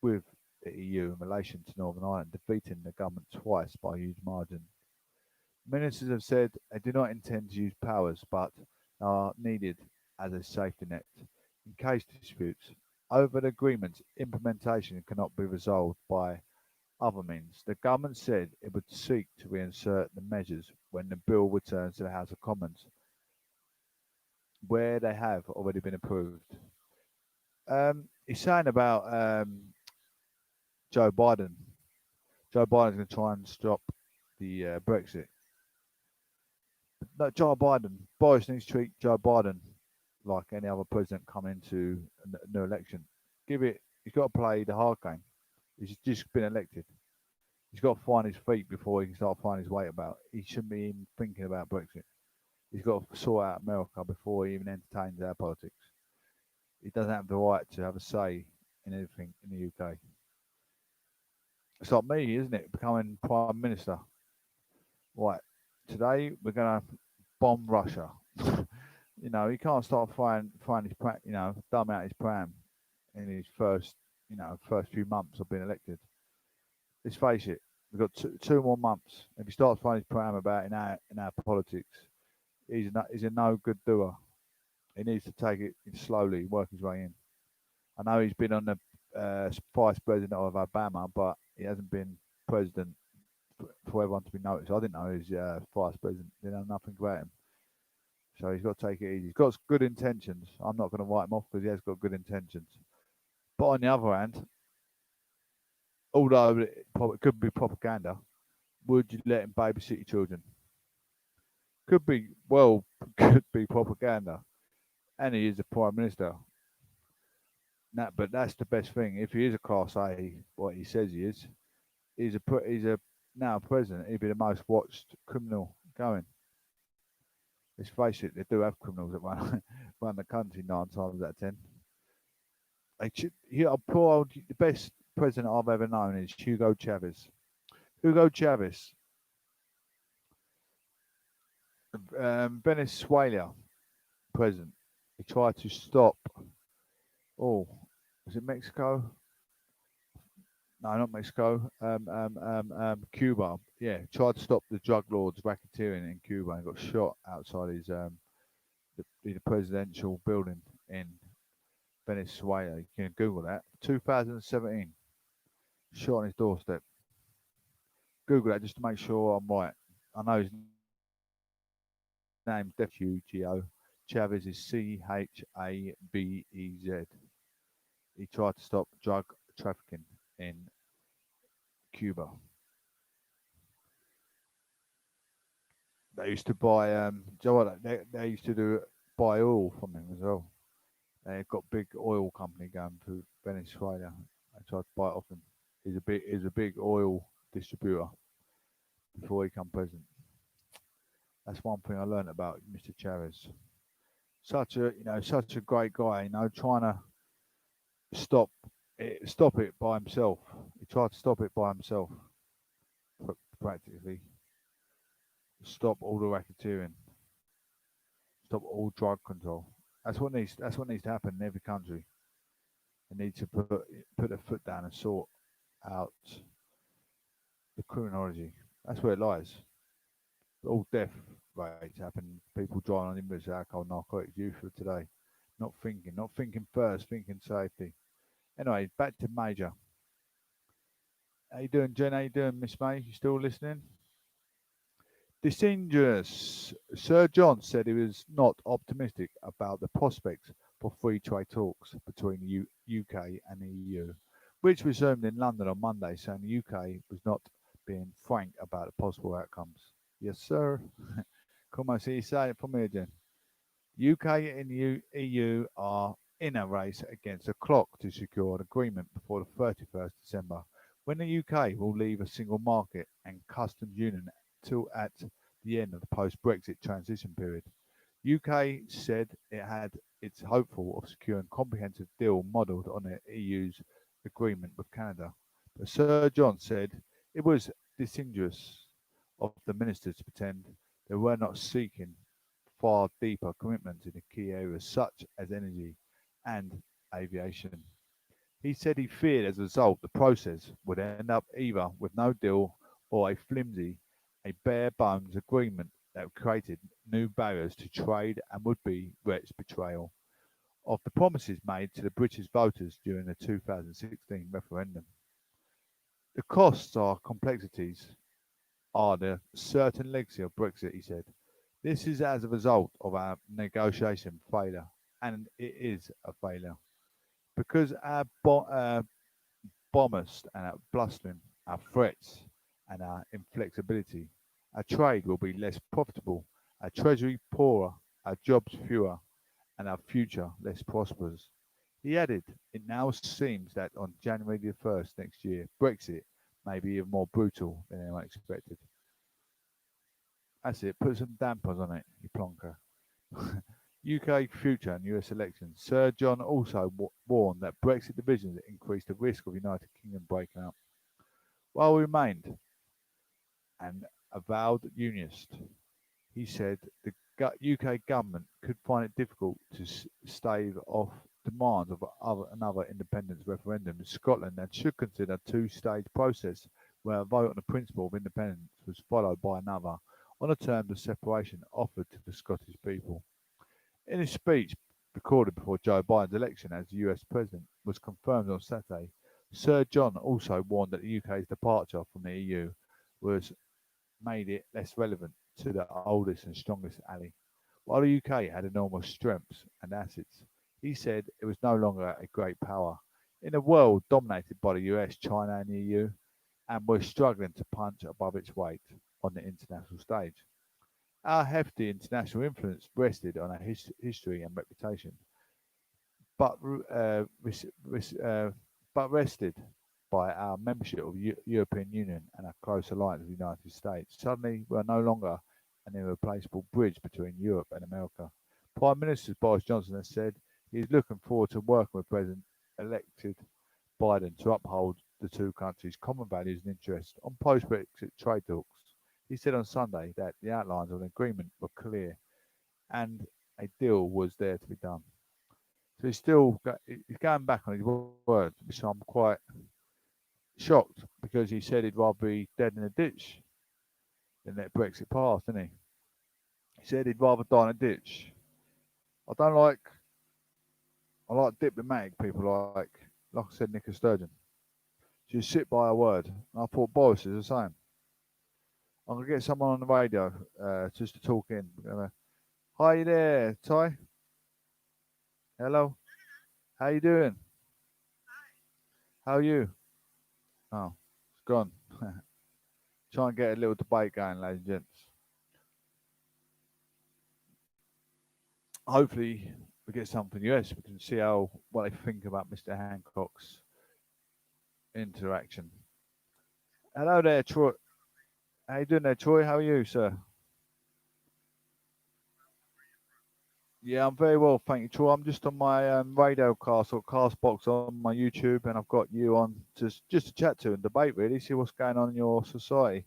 with the EU in relation to Northern Ireland, defeating the government twice by a huge margin. Ministers have said they do not intend to use powers, but are needed as a safety net in case disputes over the agreement's implementation cannot be resolved by other means. The government said it would seek to reinsert the measures when the bill returns to the House of Commons, where they have already been approved. He's saying about Joe Biden. Joe Biden's going to try and stop the Brexit. No, Joe Biden. Boris needs to treat Joe Biden like any other president coming into a new election. He's got to play the hard game. He's just been elected. He's got to find his feet before he can start finding his weight about. He shouldn't be even thinking about Brexit. He's got to sort out America before he even entertains our politics. He doesn't have the right to have a say in anything in the UK. It's like me, isn't it? Becoming Prime Minister. Right. Today we're going to bomb Russia. He can't start flying his dumb out his pram in his first few months of being elected. Let's face it, we've got two more months. If he starts flying his pram about in our politics, he's a no good doer. He needs to take it slowly, work his way in. I know he's been on the vice president of Obama, but he hasn't been president for everyone to be noticed. I didn't know he was vice president. Didn't know nothing about him. So he's got to take it easy. He's got good intentions. I'm not going to write him off because he has got good intentions. But on the other hand, although it could be propaganda, would you let him babysit your children? Could be propaganda. And he is the Prime Minister. But that's the best thing. If he is a Class A, what he says he is, he's a now president. He'd be the most watched criminal going. Let's face it, they do have criminals that run the country 9 times out of 10. The best president I've ever known is Hugo Chavez. Hugo Chavez, Venezuela president. He tried to stop. Oh, was it Mexico? No, not Mexico. Cuba. Yeah, tried to stop the drug lords racketeering in Cuba and got shot outside his the presidential building in Venezuela. You can Google that. 2017. Shot on his doorstep. Google that just to make sure I'm right. I know his name's Hugo. Chavez is Chavez. He tried to stop drug trafficking in Cuba. They used to buy they used to buy oil from him as well. They got a big oil company going to Venezuela. They tried to buy it off him. He's a big oil distributor before he became president. That's one thing I learned about Mr. Chavez. Such a great guy. Trying to stop it by himself. He tried to stop it by himself, practically. Stop all the racketeering. Stop all drug control. That's what needs to happen in every country. They need to put their foot down and sort out the criminology. That's where it lies. All death rates happen. People driving on inwards, alcohol, narcotics, youth of today. Not thinking first, thinking safety. Anyway, back to Major. How you doing, Jen? How you doing, Miss May? You still listening? Distinguished Sir John said he was not optimistic about the prospects for free trade talks between the UK and the EU, which resumed in London on Monday, saying the UK was not being frank about the possible outcomes. Yes, sir. Come on, see you say it from me again. UK and EU are in a race against the clock to secure an agreement before the 31st December, when the UK will leave a single market and customs union till at the end of the post-Brexit transition period. UK said it had its hopeful of securing a comprehensive deal modelled on the EU's agreement with Canada. But Sir John said it was disingenuous of the ministers to pretend they were not seeking far deeper commitments in the key areas such as energy and aviation. He said he feared as a result the process would end up either with no deal or a flimsy, a bare bones agreement that created new barriers to trade and would be Brett's betrayal of the promises made to the British voters during the 2016 referendum. The costs or complexities are the certain legacy of Brexit, he said. This is as a result of our negotiation failure, and it is a failure. Because our bombast and our blustering, our threats and our inflexibility, our trade will be less profitable, our treasury poorer, our jobs fewer, and our future less prosperous. He added, it now seems that on January the 1st next year, Brexit may be even more brutal than anyone expected. That's it, put some dampers on it, you plonker. UK future and US elections. Sir John also warned that Brexit divisions increased the risk of United Kingdom breaking up. While he remained an avowed unionist, he said the UK government could find it difficult to stave off demands of another independence referendum in Scotland and should consider a two-stage process where a vote on the principle of independence was followed by another on the terms of separation offered to the Scottish people. In his speech recorded before Joe Biden's election as the US president was confirmed on Saturday, Sir John also warned that the UK's departure from the EU was made it less relevant to the oldest and strongest ally. While the UK had enormous strengths and assets, he said it was no longer a great power in a world dominated by the US, China, and the EU, and was struggling to punch above its weight on the international stage. Our hefty international influence rested on our history and reputation, but rested by our membership of the European Union and our close alliance with the United States. Suddenly, we are no longer an irreplaceable bridge between Europe and America. Prime Minister Boris Johnson has said he is looking forward to working with President-elected Biden to uphold the two countries' common values and interests on post-Brexit trade talks. He said on Sunday that the outlines of an agreement were clear and a deal was there to be done. So he's going back on his word, which I'm quite shocked because he said he'd rather be dead in a ditch than let Brexit pass, didn't he? He said he'd rather die in a ditch. I don't like. I like diplomatic people like I said, Nicola Sturgeon. She sit by her word. And I thought Boris is the same. I'm gonna get someone on the radio just to talk in. Hi there, Ty. Hello. How you doing? How are you? Oh, it's gone. Try and get a little debate going, ladies and gents. Hopefully, we get something US. We can see what they think about Mr. Hancock's interaction. Hello there, Troy. How you doing there, Troy? How are you, sir? Yeah, I'm very well, thank you, Troy. I'm just on my radio cast or cast box on my YouTube, and I've got you on just to chat to and debate, really, see what's going on in your society.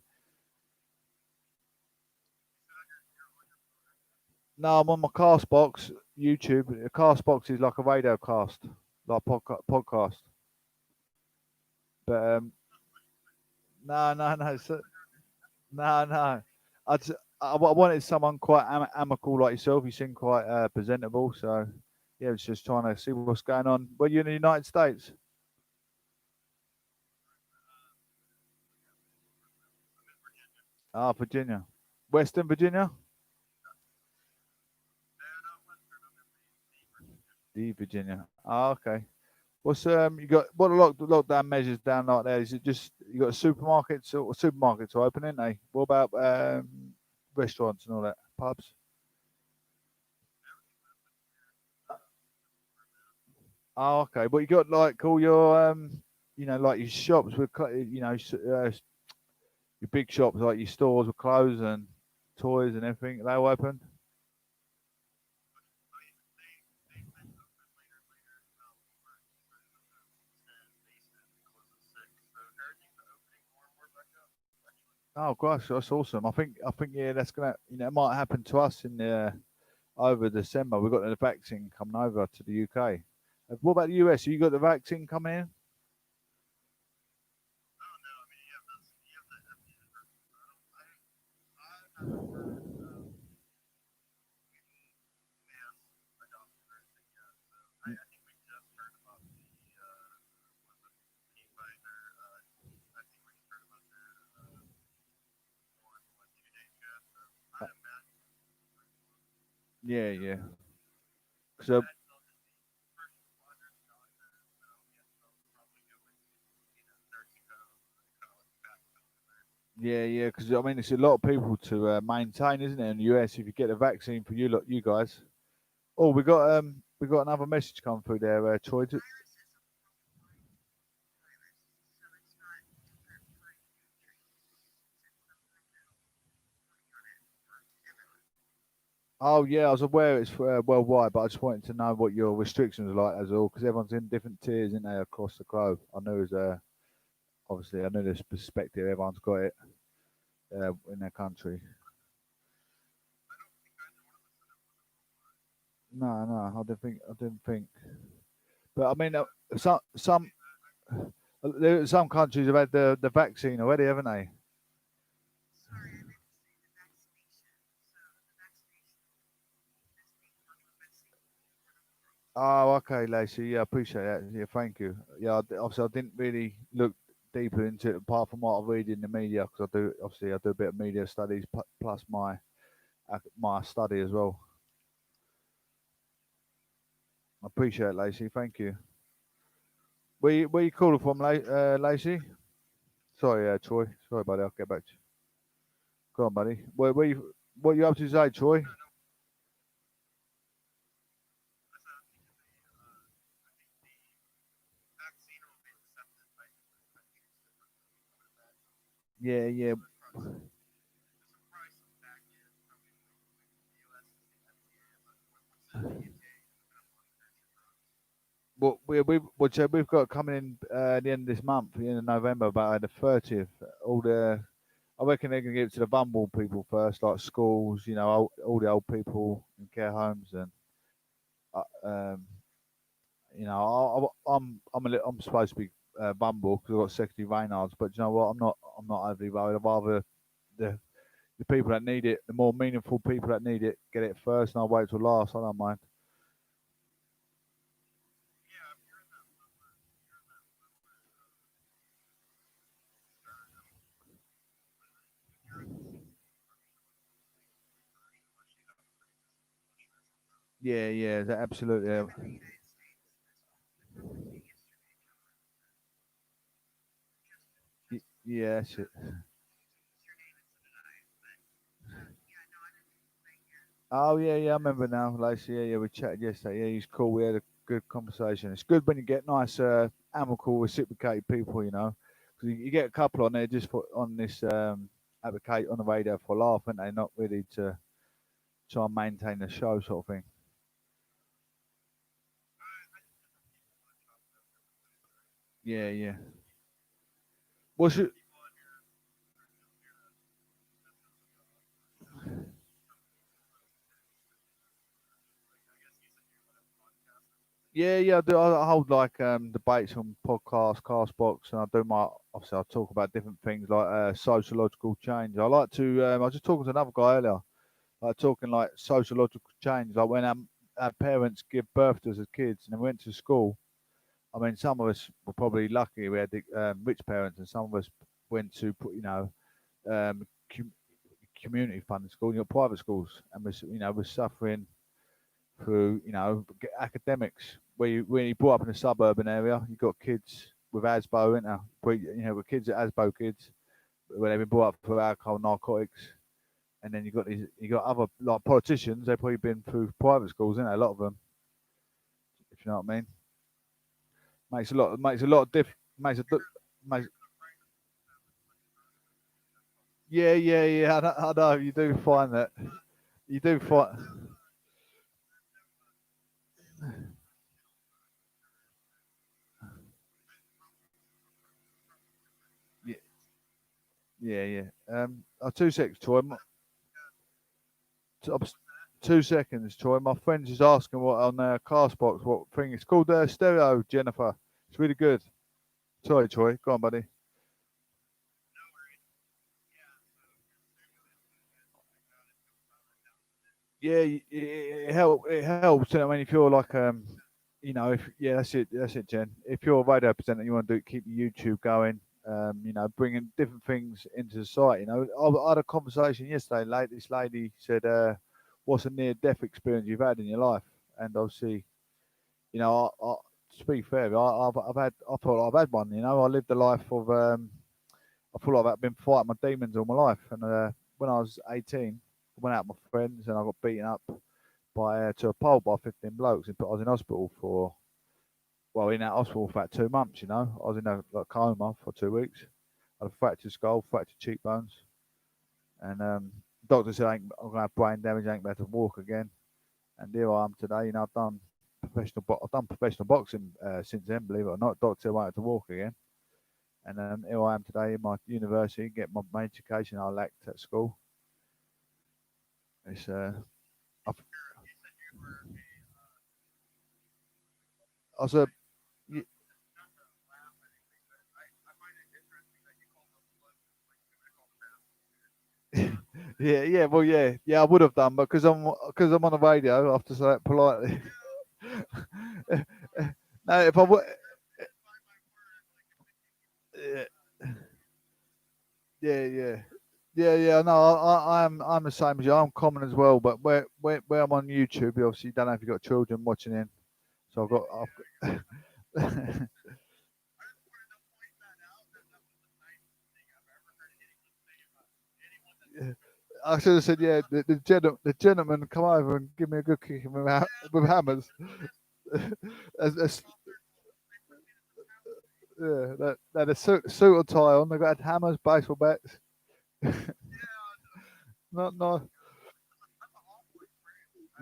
No, I'm on my cast box. YouTube. A cast box is like a radio cast, like podcast. But no. No, no. I wanted someone quite amicable like yourself. You seem quite presentable. So, yeah, I was just trying to see what's going on. Were you in the United States? Ah, Virginia. Western Virginia? The Virginia. Ah, okay. What's you got? What are lockdown measures down like there? Is it just you got supermarkets or supermarkets are open, ain't they? What about restaurants and all that? Pubs? Oh, okay. But you got like all your like your shops with your big shops like your stores with clothes and toys and everything. They all open. Oh gosh, that's awesome. I think yeah, that's gonna it might happen to us in over December. We've got the vaccine coming over to the UK. What about the US? You got the vaccine coming in? Yeah, yeah. So yeah, yeah. Because I mean, it's a lot of people to maintain, isn't it? In the US, if you get the vaccine for you guys. Oh, we got another message come through there, Troy. Oh yeah, I was aware it's worldwide, but I just wanted to know what your restrictions are like as all, because everyone's in different tiers, isn't they, across the globe? I know there's obviously I know there's perspective. Everyone's got it in their country. No, no, I didn't think. But I mean, some countries have had the vaccine already, haven't they? Oh, okay, Lacey. Yeah, I appreciate that. Yeah, thank you. Yeah, obviously I didn't really look deeper into it apart from what I read in the media because I do a bit of media studies plus my study as well. I appreciate it, Lacey. Thank you. Where you calling from, Lacey? Sorry, Troy. Sorry, buddy. I'll get back to you. Go on, buddy. What you up to today, Troy? Yeah, yeah. We've got coming in at the end of this month, the end of November, about the 30th. All the I reckon they're gonna give it to the vulnerable people first, like schools, all the old people in care homes, and uh, um, I'm supposed to be vulnerable because I've got secondary Raynaud's, but you know what? I'm not overly worried. I'd rather the the people that need it, the more meaningful people that need it, get it first, and I'll wait till last. I don't mind. Yeah, yeah, absolutely. Yeah, that's it. Oh yeah, yeah, I remember now, Lacey. Yeah, yeah, we chatted yesterday. Yeah, he's cool. We had a good conversation. It's good when you get nice, amicable, reciprocated people. Because you get a couple on there just for on this advocate on the radio for a laugh, and they not really to try and maintain the show sort of thing. Yeah, yeah. What's it? Yeah. I do. I hold like debates on podcasts, Castbox, and I do my. Obviously, I talk about different things like sociological change. I like to. I was just talking to another guy earlier, like talking like sociological change, like when our parents give birth to us as kids and then went to school. I mean, some of us were probably lucky we had rich parents, and some of us went to um, com- community funded schools, private schools, and we're suffering through academics. When you brought up in a suburban area, you got kids with ASBO, with kids at ASBO kids where they've been brought up for alcohol, narcotics, and then you got other like politicians. They've probably been through private schools, isn't it? A lot of them, if you know what I mean. Makes a lot of diff makes a di- makes yeah. I know you do find that you do find yeah yeah. Two seconds, Troy. T- I'm s- 2 seconds, Troy. My friend's just asking what on Castbox what thing it's called. Stereo, Jennifer. It's really good. Sorry, Troy. Go on, buddy. Yeah, it helps. I mean, if you're like if yeah, that's it, Jen. If you're a radio presenter, you want to keep your YouTube going. Bringing different things into society. I had a conversation yesterday. This lady said, "What's a near-death experience you've had in your life?" And obviously, to be fair, I thought I've had one. I lived a life of, I feel like I've been fighting my demons all my life. And when I was 18, I went out with my friends and I got beaten up to a pole by 15 blokes, and I was in hospital in that hospital for about 2 months. I was in a like, coma for 2 weeks. I had a fractured skull, fractured cheekbones, and doctor said I'm gonna have brain damage. I ain't able to walk again. And here I am today. I've done professional boxing since then. Believe it or not, doctor wanted to walk again. And here I am today in my university, get my education I lacked at school. It's I, I was a yeah. I would have done, but because I'm on the radio, I have to say it politely. No, if I would, yeah, yeah. Yeah. No, I'm the same as you. I'm common as well, but where I'm on YouTube, you obviously don't know if you've got children watching in. So I've got I should have said, yeah, the gentleman come over and give me a good kick with hammers. As yeah, they had a suit or tie on. They got hammers, baseball bats. Not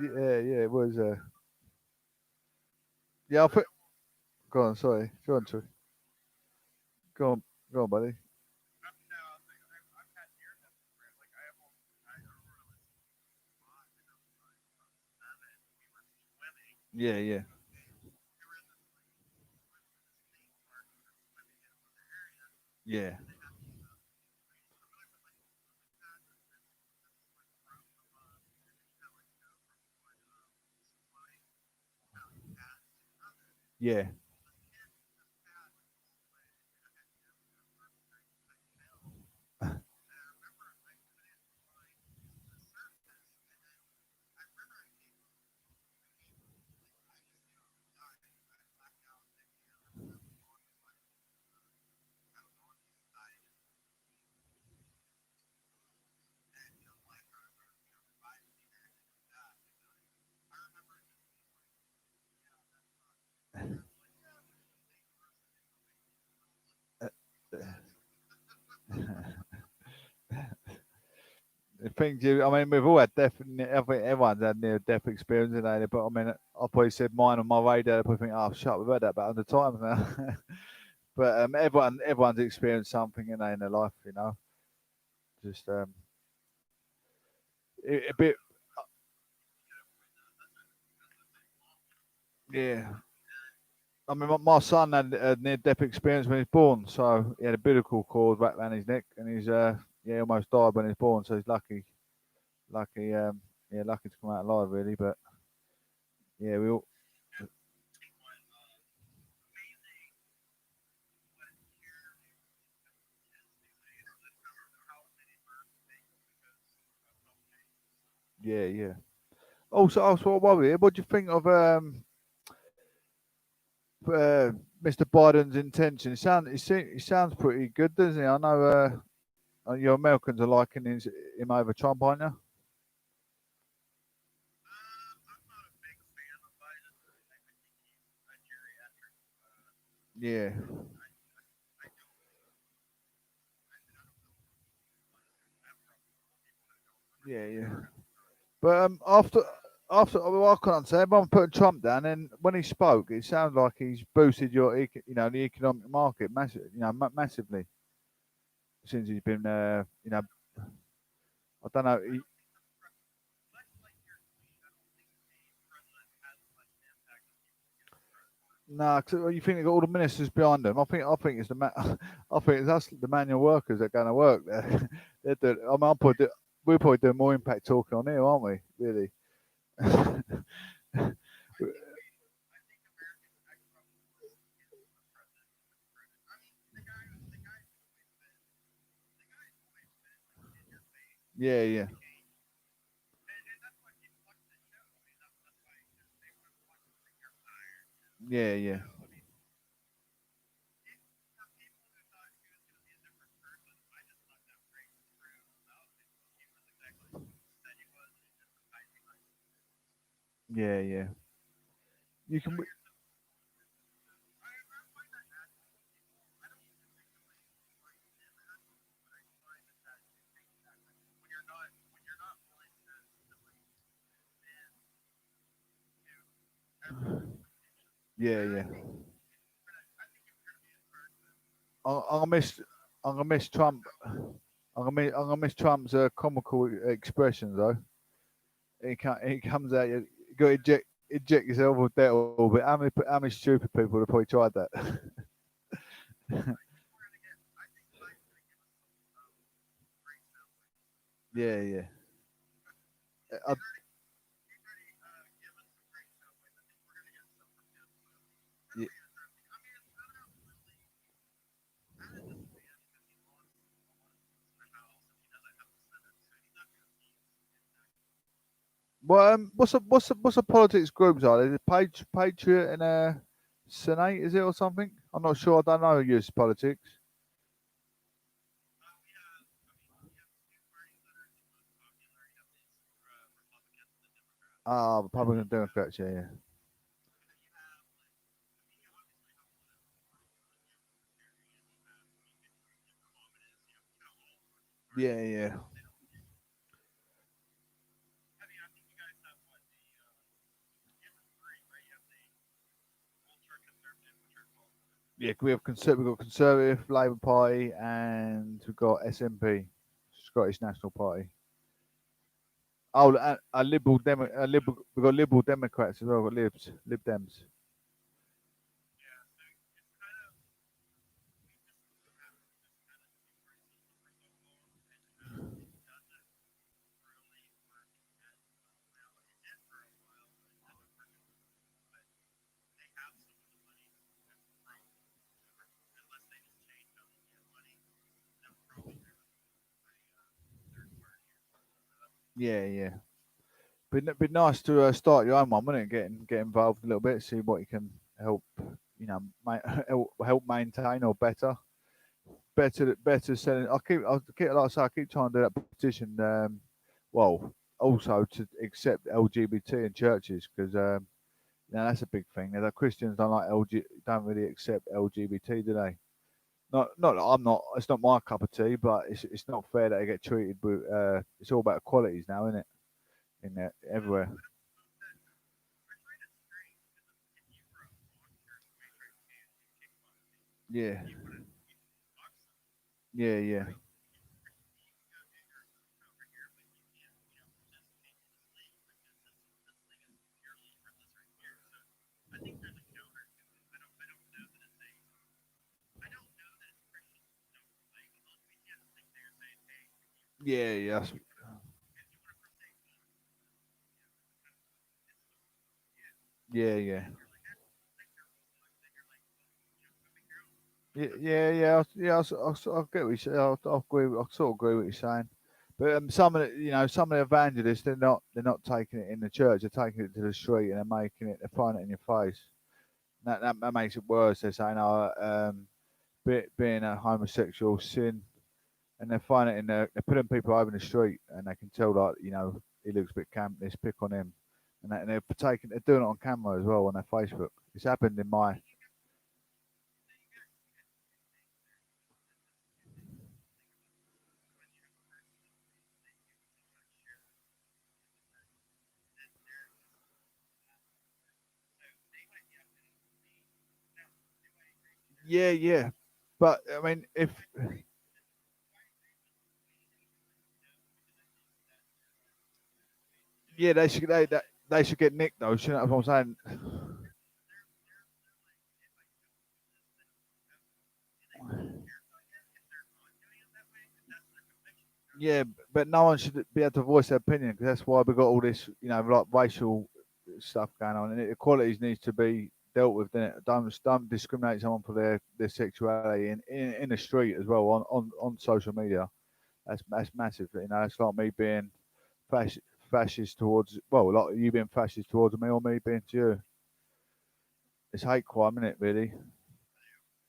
yeah. It was yeah. Go on, sorry. Go on, go on, buddy. Yeah. Yeah. Yeah. The things I mean, we've all had I think everyone's had near death experience, haven't they? But I mean, I probably said mine on my radar. They probably think, oh, shut, we've heard that about 100 times now. But everyone's experienced something in their life, just a bit, yeah. I mean, my son had a near-death experience when he was born, so he had a umbilical cord wrapped around his neck, and he's yeah, almost died when he was born. So he's lucky, yeah, lucky to come out alive, really. But yeah, we all, yeah, yeah. Also, while we're here, what do you think of Mr. Biden's intention? He sounds pretty good, doesn't he? I know you Americans are liking him over Trump, aren't you? Yeah, yeah, yeah. But well, I can't say everyone putting Trump down, and when he spoke, it sounds like he's boosted the economic market massively since he's been, I don't know. Nah, 'cause you think they got all the ministers behind them. I think it's I think it's us, the manual workers that are going to work there. They're doing, I mean, we're probably doing more impact talking on here, aren't we? Really? Yeah, yeah, yeah, yeah, yeah, yeah. You can. Yeah, yeah. I'm gonna miss. I'm gonna miss Trump. I'm gonna miss Trump's comical expressions though. He comes out. You got to eject yourself with that all. But how many stupid people have probably tried that? Yeah, yeah. I, yeah. Well, what's the politics groups are? There's a Patriot and a Senate, is it or something? I'm not sure. I don't know US politics. Ah, Republican and Democrats. Yeah, yeah, yeah, yeah. Yeah, we've got Conservative, Labour Party, and we've got SNP, Scottish National Party. Oh, we've got Liberal Democrats as well. We've got Lib Dems. Yeah, yeah. Be nice to start your own one, wouldn't it? Get involved a little bit, see what you can help, help maintain or better selling. Like I say, I keep trying to do that petition. Well, also to accept LGBT in churches because that's a big thing. That Christians don't really accept LGBT, do they? Not that I'm not. It's not my cup of tea, but it's not fair that they get treated with. It's all about equalities now, isn't it? Everywhere. Yeah, yeah, yeah, Yeah, yeah, yeah, yeah. I get what you say. I agree. I sort of agree with what you're saying. But some of the, some of the evangelists, they're not taking it in the church. They're taking it to the street and they're making it. They're throwing it in your face. That makes it worse. They're saying, "Oh, being a homosexual sin," and they're finding it in they're putting people over in the street, and they can tell like he looks a bit camp. Let's pick on him, and they're doing it on camera as well on their Facebook. It's happened in my yeah, yeah. But I mean, if yeah, they should get nicked though. You know what I'm saying? Yeah, but no one should be able to voice their opinion because that's why we've got all this, like racial stuff going on, and equalities needs to be dealt with. Then don't discriminate someone for their sexuality in the street as well on social media. That's massive. It's like me being fascist towards like you being fascist towards me or me being to you. It's hate crime, isn't it? Really.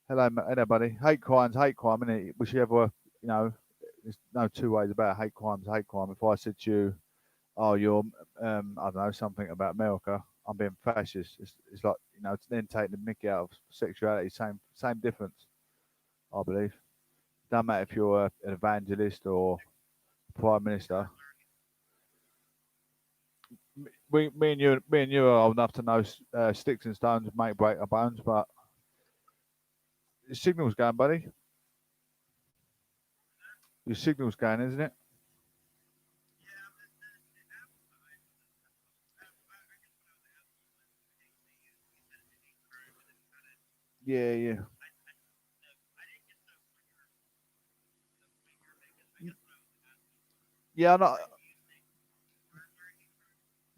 Hello, buddy. Hate crime, isn't it? Whichever, there's no two ways about it. Hate crime. If I said to you, "Oh, you're, I don't know, something about America," I'm being fascist. It's like it's then taking the mickey out of sexuality. Same difference, I believe. Don't matter if you're an evangelist or prime minister. Me and you are old enough to know sticks and stones make break our bones, but the signal's going, buddy. Your signal's going, isn't it? Yeah, yeah. Yeah, I know.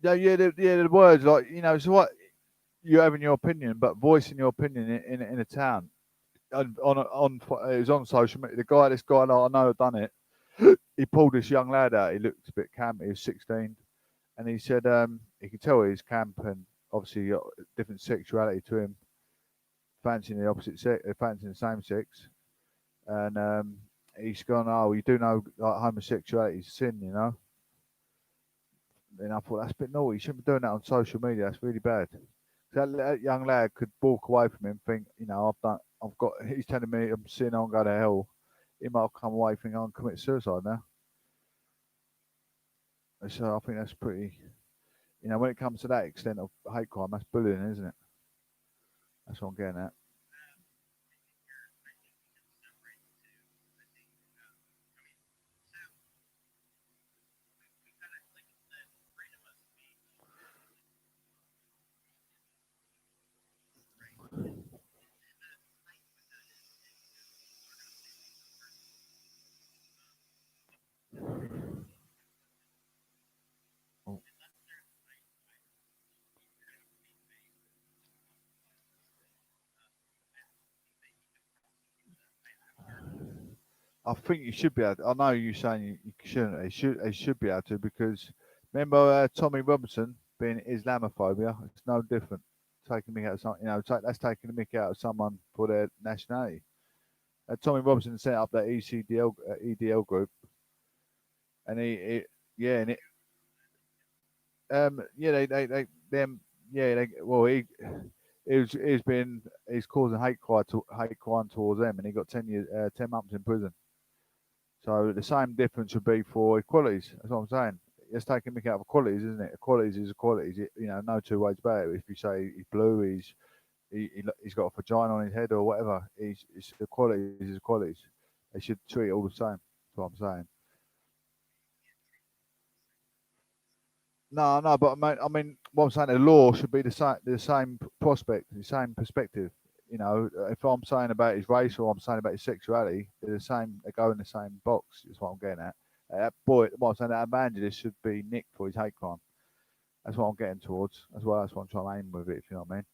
Yeah, the words like so what you having your opinion, but voicing your opinion in a town it was on social media. This guy, like, I know, had done it. He pulled this young lad out. He looked a bit camp. He was 16, and he said he could tell he's camp and obviously got a different sexuality to him, fancying the opposite sex, fancying the same sex, and he's gone. Oh, you do know like homosexuality is sin, And I thought that's a bit naughty. You shouldn't be doing that on social media. That's really bad. That young lad could walk away from him, think, I've got. He's telling me I'm sinning, I'm going to hell. He might have come away thinking I'm commit suicide now. So I think that's pretty. When it comes to that extent of hate crime, that's bullying, isn't it? That's what I'm getting at. I think you should be able to, I know you're saying you shouldn't. They should be able to because remember Tommy Robinson being Islamophobia. It's no different. Taking me out of something, that's taking the mick out of someone for their nationality. Tommy Robinson set up that EDL group, and yeah, and yeah, they them, yeah, he's causing hate crime towards them, and he got 10 years, 10 months in prison. So the same difference would be for equalities. That's what I'm saying. It's taking mick out of equalities, isn't it? Equalities is equalities. No two ways about it. If you say he's blue, he's got a vagina on his head or whatever. It's equalities is equalities. They should treat it all the same. That's what I'm saying. No, no, but I mean, what I'm saying, the law should be the same prospect, the same perspective. If I'm saying about his race or I'm saying about his sexuality, they're the same. They go in the same box. Is what I'm getting at. Boy, what I'm saying, that evangelist should be nicked for his hate crime. That's what I'm getting towards. As well, that's what I'm trying to aim with it. If you know what I mean.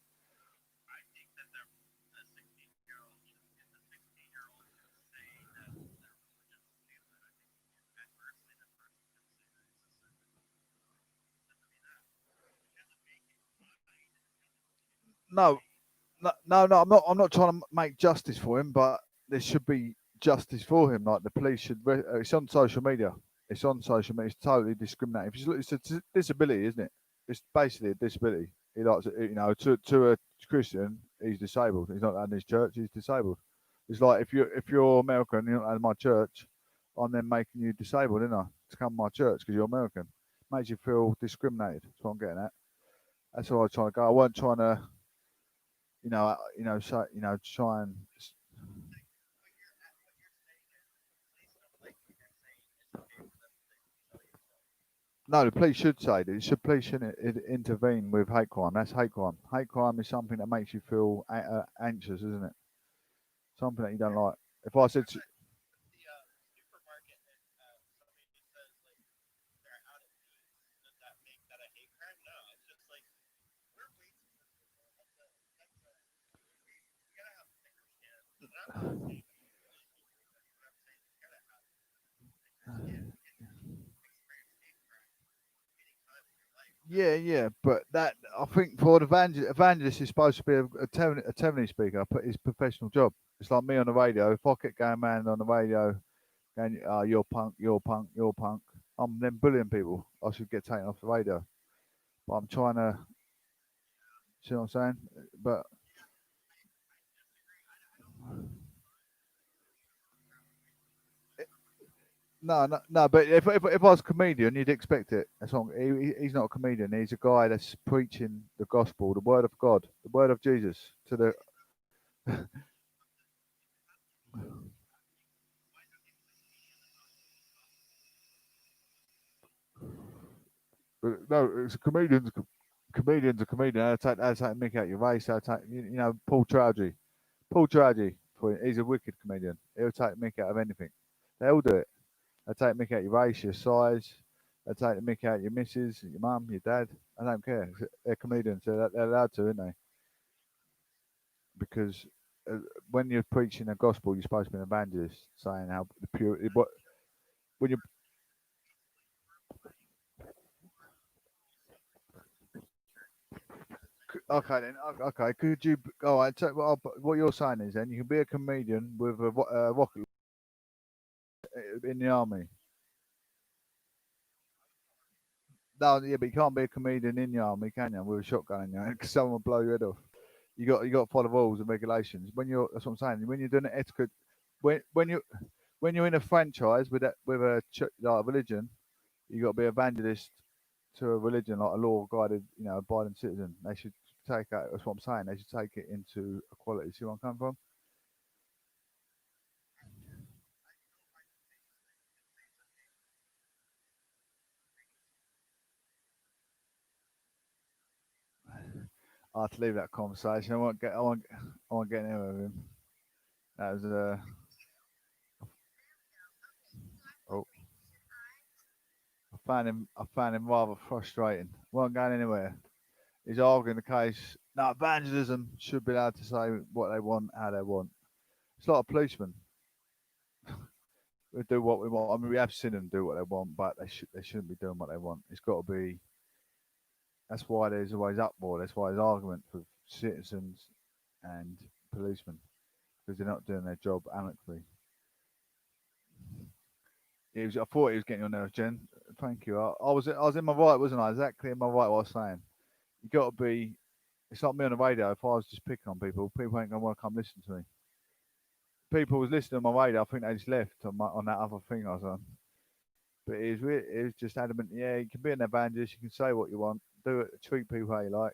No, no. I'm not trying to make justice for him, but there should be justice for him. Like the police should. It's on social media. It's on social media. It's totally discriminating. If you look, it's a disability, isn't it? It's basically a disability. He likes it, to a Christian, he's disabled. He's not in his church. He's disabled. It's like if you're American, and you're not in my church, I'm then making you disabled, isn't I? To come to my church because you're American. Makes you feel discriminated. That's what I'm getting at. That's all I was trying to go. I wasn't trying to, try and. No, the police should say that. Police shouldn't intervene with hate crime. That's hate crime. Hate crime is something that makes you feel anxious, isn't it? Something that you don't like. If I said, yeah, but that I think for an evangelist is supposed to be a telling speaker. But his professional job. It's like me on the radio. If I kept going man on the radio, going, you're punk, you're punk, you're punk. I'm then bullying people. I should get taken off the radio. But I'm trying to, see what I'm saying? But no. But if I was a comedian, you'd expect it. That's wrong. He's not a comedian. He's a guy that's preaching the gospel, the word of God, the word of Jesus to the. No, it's a comedian's comedian's a comedian. They take mick out your race. They take Paul Tragedy. Paul Tragedy. He's a wicked comedian. He'll take mick out of anything. They all do it. They take mick out your race, your size. They take the mick out your missus, your mum, your dad. I don't care. They're comedians. They're allowed to, aren't they? Because when you're preaching the gospel, you're supposed to be an evangelist, saying how the pure. What when you okay then okay, could you? All right, so what you're saying is then you can be a comedian with a rocket in the army. No, yeah, but you can't be a comedian in the army, can you? With a shotgun in your hand, because someone will blow your head off. You got to follow rules and regulations. That's what I'm saying. When you're doing it etiquette, when you when you're in a franchise with a like a religion, you got to be evangelist to a religion like a law guided, abiding citizen. They should take it. That's what I'm saying. They should take it into equality. See where I'm coming from? I have to leave that conversation. I won't get anywhere with him. That was oh, I found him rather frustrating. Wasn't going anywhere. He's arguing the case. No, evangelism should be allowed to say what they want, how they want. It's like a policeman. We do what we want. I mean, we have seen them do what they want, but they shouldn't be doing what they want. It's got to be. That's why there's always uproar. That's why there's argument for citizens and policemen because they're not doing their job amicably. I thought he was getting your nerves, Jen. Thank you. I was in my right, wasn't I? Exactly in my right. What I was saying. You got to be. It's like me on the radio. If I was just picking on people, people ain't gonna want to come listen to me. People was listening on my radio. I think they just left on that other thing I was on. But it was just adamant. Yeah, you can be an evangelist. You can say what you want. Do it. Treat people how you like.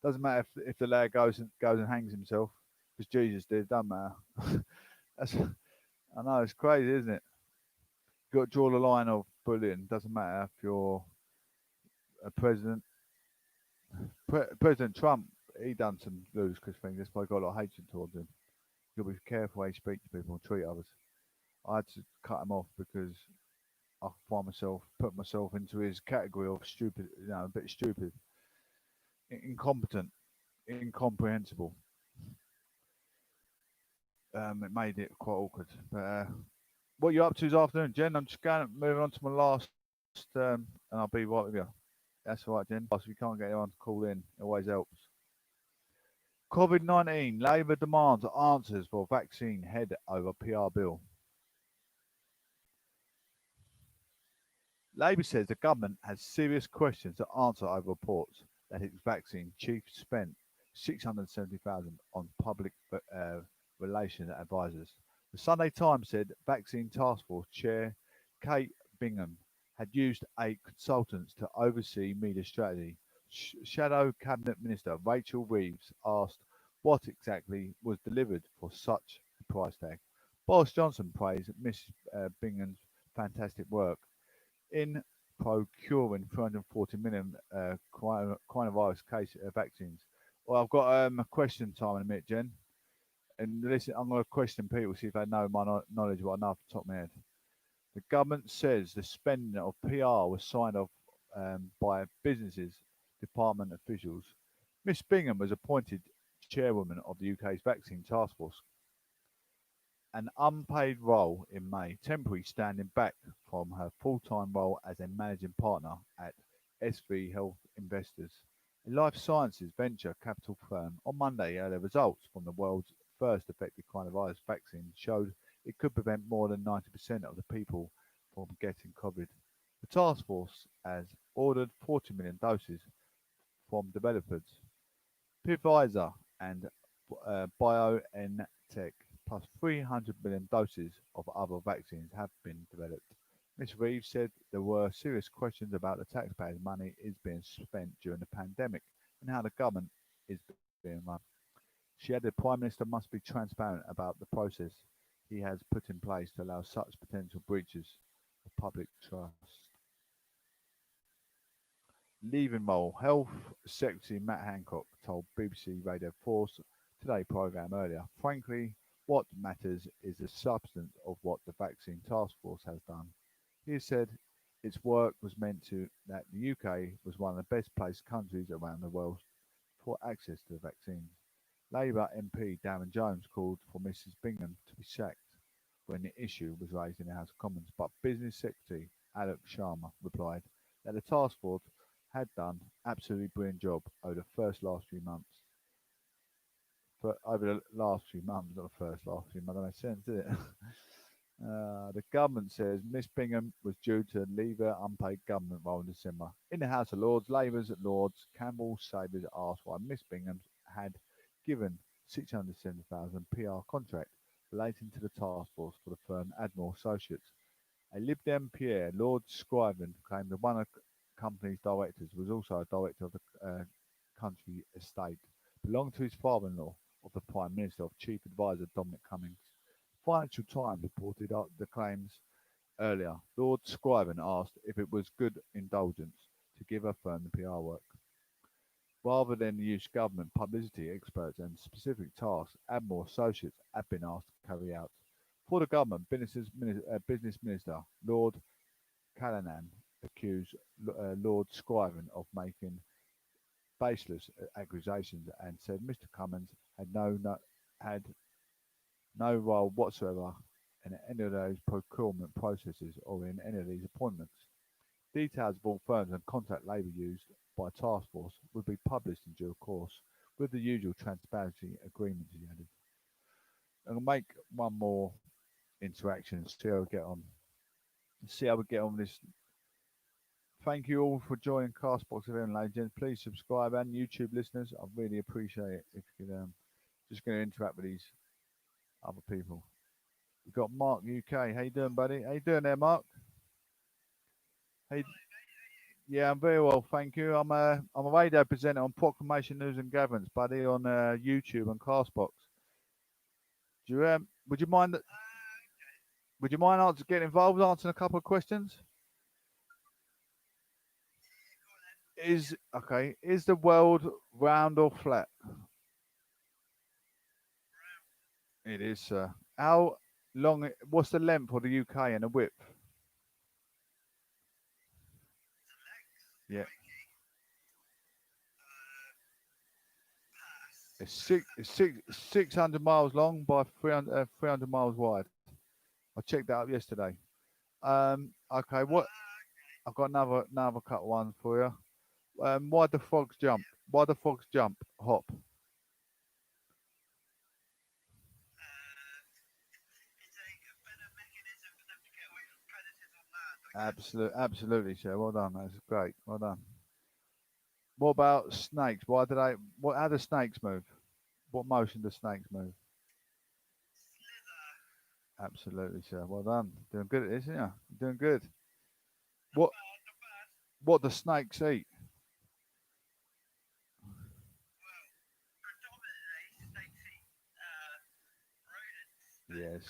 Doesn't matter if the lad goes and hangs himself because Jesus did. Doesn't matter. That's I know it's crazy, isn't it? You got to draw the line of bullying. Doesn't matter if you're a president. President Trump, he done some ludicrous things. That's why I got a lot of hatred towards him. You got to be careful how you speak to people and treat others. I had to cut him off because I find myself put myself into his category of stupid, a bit stupid, incompetent, incomprehensible. It made it quite awkward. But what are you up to this afternoon, Jen? I'm just moving on to my last, and I'll be right with you. That's all right, Jen. If you can't get anyone to call in, it always helps. COVID-19, Labour demands answers for vaccine head over PR bill. Labour says the government has serious questions to answer over reports that its vaccine chief spent 670,000 on public relations advisors. The Sunday Times said Vaccine Task Force Chair Kate Bingham had used a consultant to oversee media strategy. Shadow Cabinet Minister Rachel Reeves asked what exactly was delivered for such a price tag. Boris Johnson praised Miss Bingham's fantastic work in procuring 340 million coronavirus case vaccines. Well, I've got a question time in a minute, Jen. And listen, I'm going to question people, see if they know my knowledge, what I know off the top of my head. The government says the spending of PR was signed off by businesses, department officials. Miss Bingham was appointed chairwoman of the UK's vaccine task force, an unpaid role in May, temporarily standing back from her full-time role as a managing partner at SV Health Investors, a life sciences venture capital firm. On Monday, the results from the world's first effective coronavirus vaccine showed it could prevent more than 90% of the people from getting COVID. The task force has ordered 40 million doses from developers Pfizer and BioNTech, plus 300 million doses of other vaccines have been developed. Ms. Reeves said there were serious questions about the taxpayers' money is being spent during the pandemic and how the government is being run. She added the Prime Minister must be transparent about the process he has put in place to allow such potential breaches of public trust. Leaving role. Health Secretary Matt Hancock told BBC Radio 4's Today programme earlier, frankly, what matters is the substance of what the vaccine task force has done. He said its work was meant to that the UK was one of the best placed countries around the world for access to the vaccines. Labour MP Darren Jones called for Mrs Bingham to be sacked when the issue was raised in the House of Commons, but Business Secretary Alok Sharma replied that the task force had done absolutely brilliant job over the last few months. Over the last few months, not the last few months, that makes sense, did it? The government says Miss Bingham was due to leave her unpaid government role in December. In the House of Lords, Labour's Lords Campbell Sabers asked why Miss Bingham had given 670,000 PR contract relating to the task force for the firm Admiral Associates. A Lib Dem Pierre, Lord Scriven, claimed that one of the company's directors was also a director of the country estate, belonged to his father-in-law of the Prime Minister of Chief Advisor Dominic Cummings. Financial Times reported the claims earlier. Lord Scriven asked if it was good indulgence to give a firm the PR work. Rather than use government publicity experts and specific tasks Admiral Associates have been asked to carry out. For the government, Business Minister Lord Callanan accused Lord Scriven of making baseless accusations and said Mr. Cummins had no role whatsoever in any of those procurement processes or in any of these appointments. Details of all firms and contact Labour used by task force would be published in due course with the usual transparency agreement, he added. I'm going to make one more interaction, see how we get on. See how we get on with this. Thank you all for joining Castbox event, ladies and gents. Please subscribe, and YouTube listeners, I really appreciate it if you could just going to interact with these other people. We've got Mark UK. How you doing, buddy? How you doing there, Mark? Hey, yeah, I'm very well, thank you. I'm a radio presenter on Proclamation News and Gatherings, buddy, on YouTube and Castbox. Do you would you mind getting involved, answering a couple of questions? Is the world round or flat? It is, sir. How long? What's the length of the UK and the width? Yeah. It's 600 miles long by 300 miles wide. I checked that up yesterday. Okay, what? I've got another cut one for you. Why the frogs jump? Why the frogs jump? Hop. Absolutely, sir. Well done. That's great. Well done. What about snakes? Why do they? What? How do snakes move? What motion do snakes move? Absolutely, sir. Well done. Doing good at this, aren't you? You're doing good. What? What do snakes eat? Yes.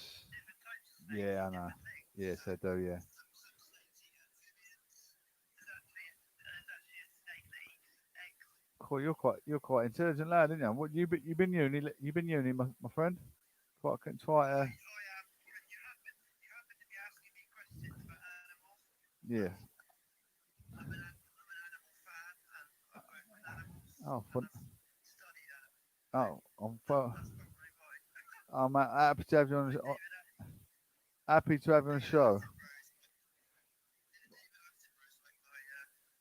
Yeah, I know. Yes, they do. Yeah. Cool. You're quite intelligent lad, aren't you? What you been uni, my friend? Quite. Yeah. Oh, fun. Oh, I'm happy to have you on. Happy to have you on the show.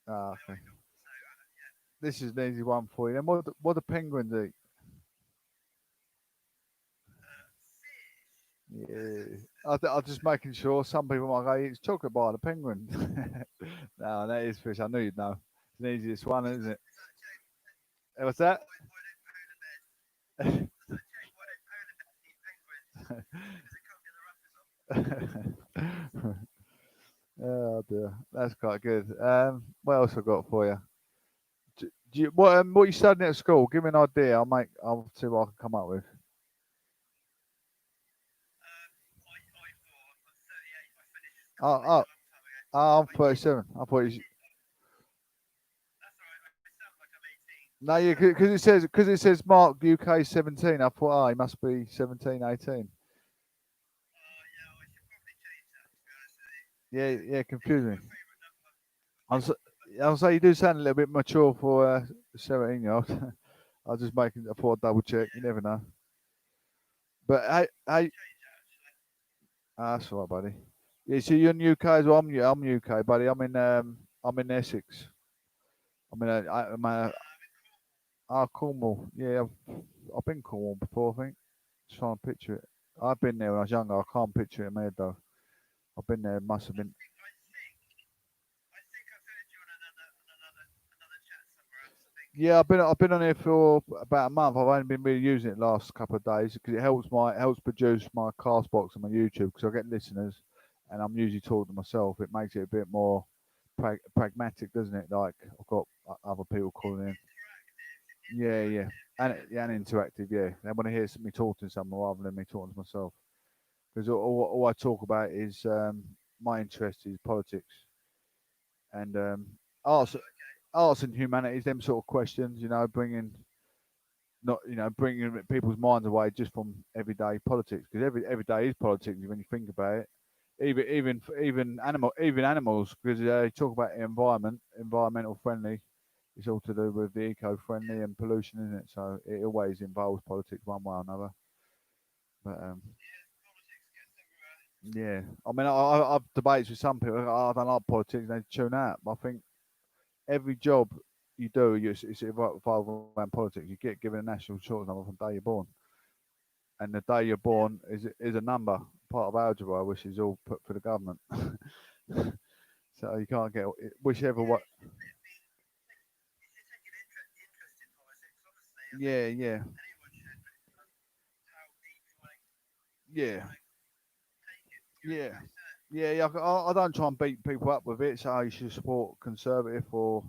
Ah, okay. This is an easy one for you. Then what do penguins eat? Yeah. I'm just making sure. Some people might go, it's chocolate bar, the penguin. No, that is fish. I knew you'd know. It's the easiest one, isn't it? What's that? Oh dear, that's quite good. What else I got for you? What you studying at school? Give me an idea. I'll see what I can come up with. Oh, oh, I'm 37. I thought you. No, yeah, because it says Mark UK 17. I thought, he must be 17, 18. Yeah, yeah, confusing. I'm so, I'll say you do sound a little bit mature for 17-year-old. I was just making. I thought I'd double check. You never know. But hey, that's all right, buddy. Yeah, so you're in UK as well. I'm UK, buddy. I'm in Essex. Cornwall. Yeah, I've been Cornwall before. I think. Just trying to picture it. I've been there when I was younger. I can't picture it in my head though. I've been there. Must have been. Yeah, I've been on here for about a month. I've only been really using it the last couple of days because it helps produce my cast box on my YouTube because I get listeners, and I'm usually talking to myself. It makes it a bit more pragmatic, doesn't it? Like I've got other people calling in. Yeah, yeah, and interactive. Yeah, they want to hear me talking to someone rather than me talking to myself. Because all I talk about is my interest is politics and arts, arts and humanities. Them sort of questions, bringing not bringing people's minds away just from everyday politics because every day is politics when you think about it. Even animals because they talk about the environmental friendly. It's all to do with the eco-friendly and pollution, isn't it? So it always involves politics one way or another. But yeah, I mean, I've debates with some people. I don't like politics; they tune out. But I think every job you do, it's involved around politics. You get given a national insurance number from the day you're born, and the day you're born is a number, part of algebra, which is all put for the government. So you can't get whichever what. Yeah, yeah, yeah, yeah, yeah. Yeah, I don't try and beat people up with it. So you should support conservative or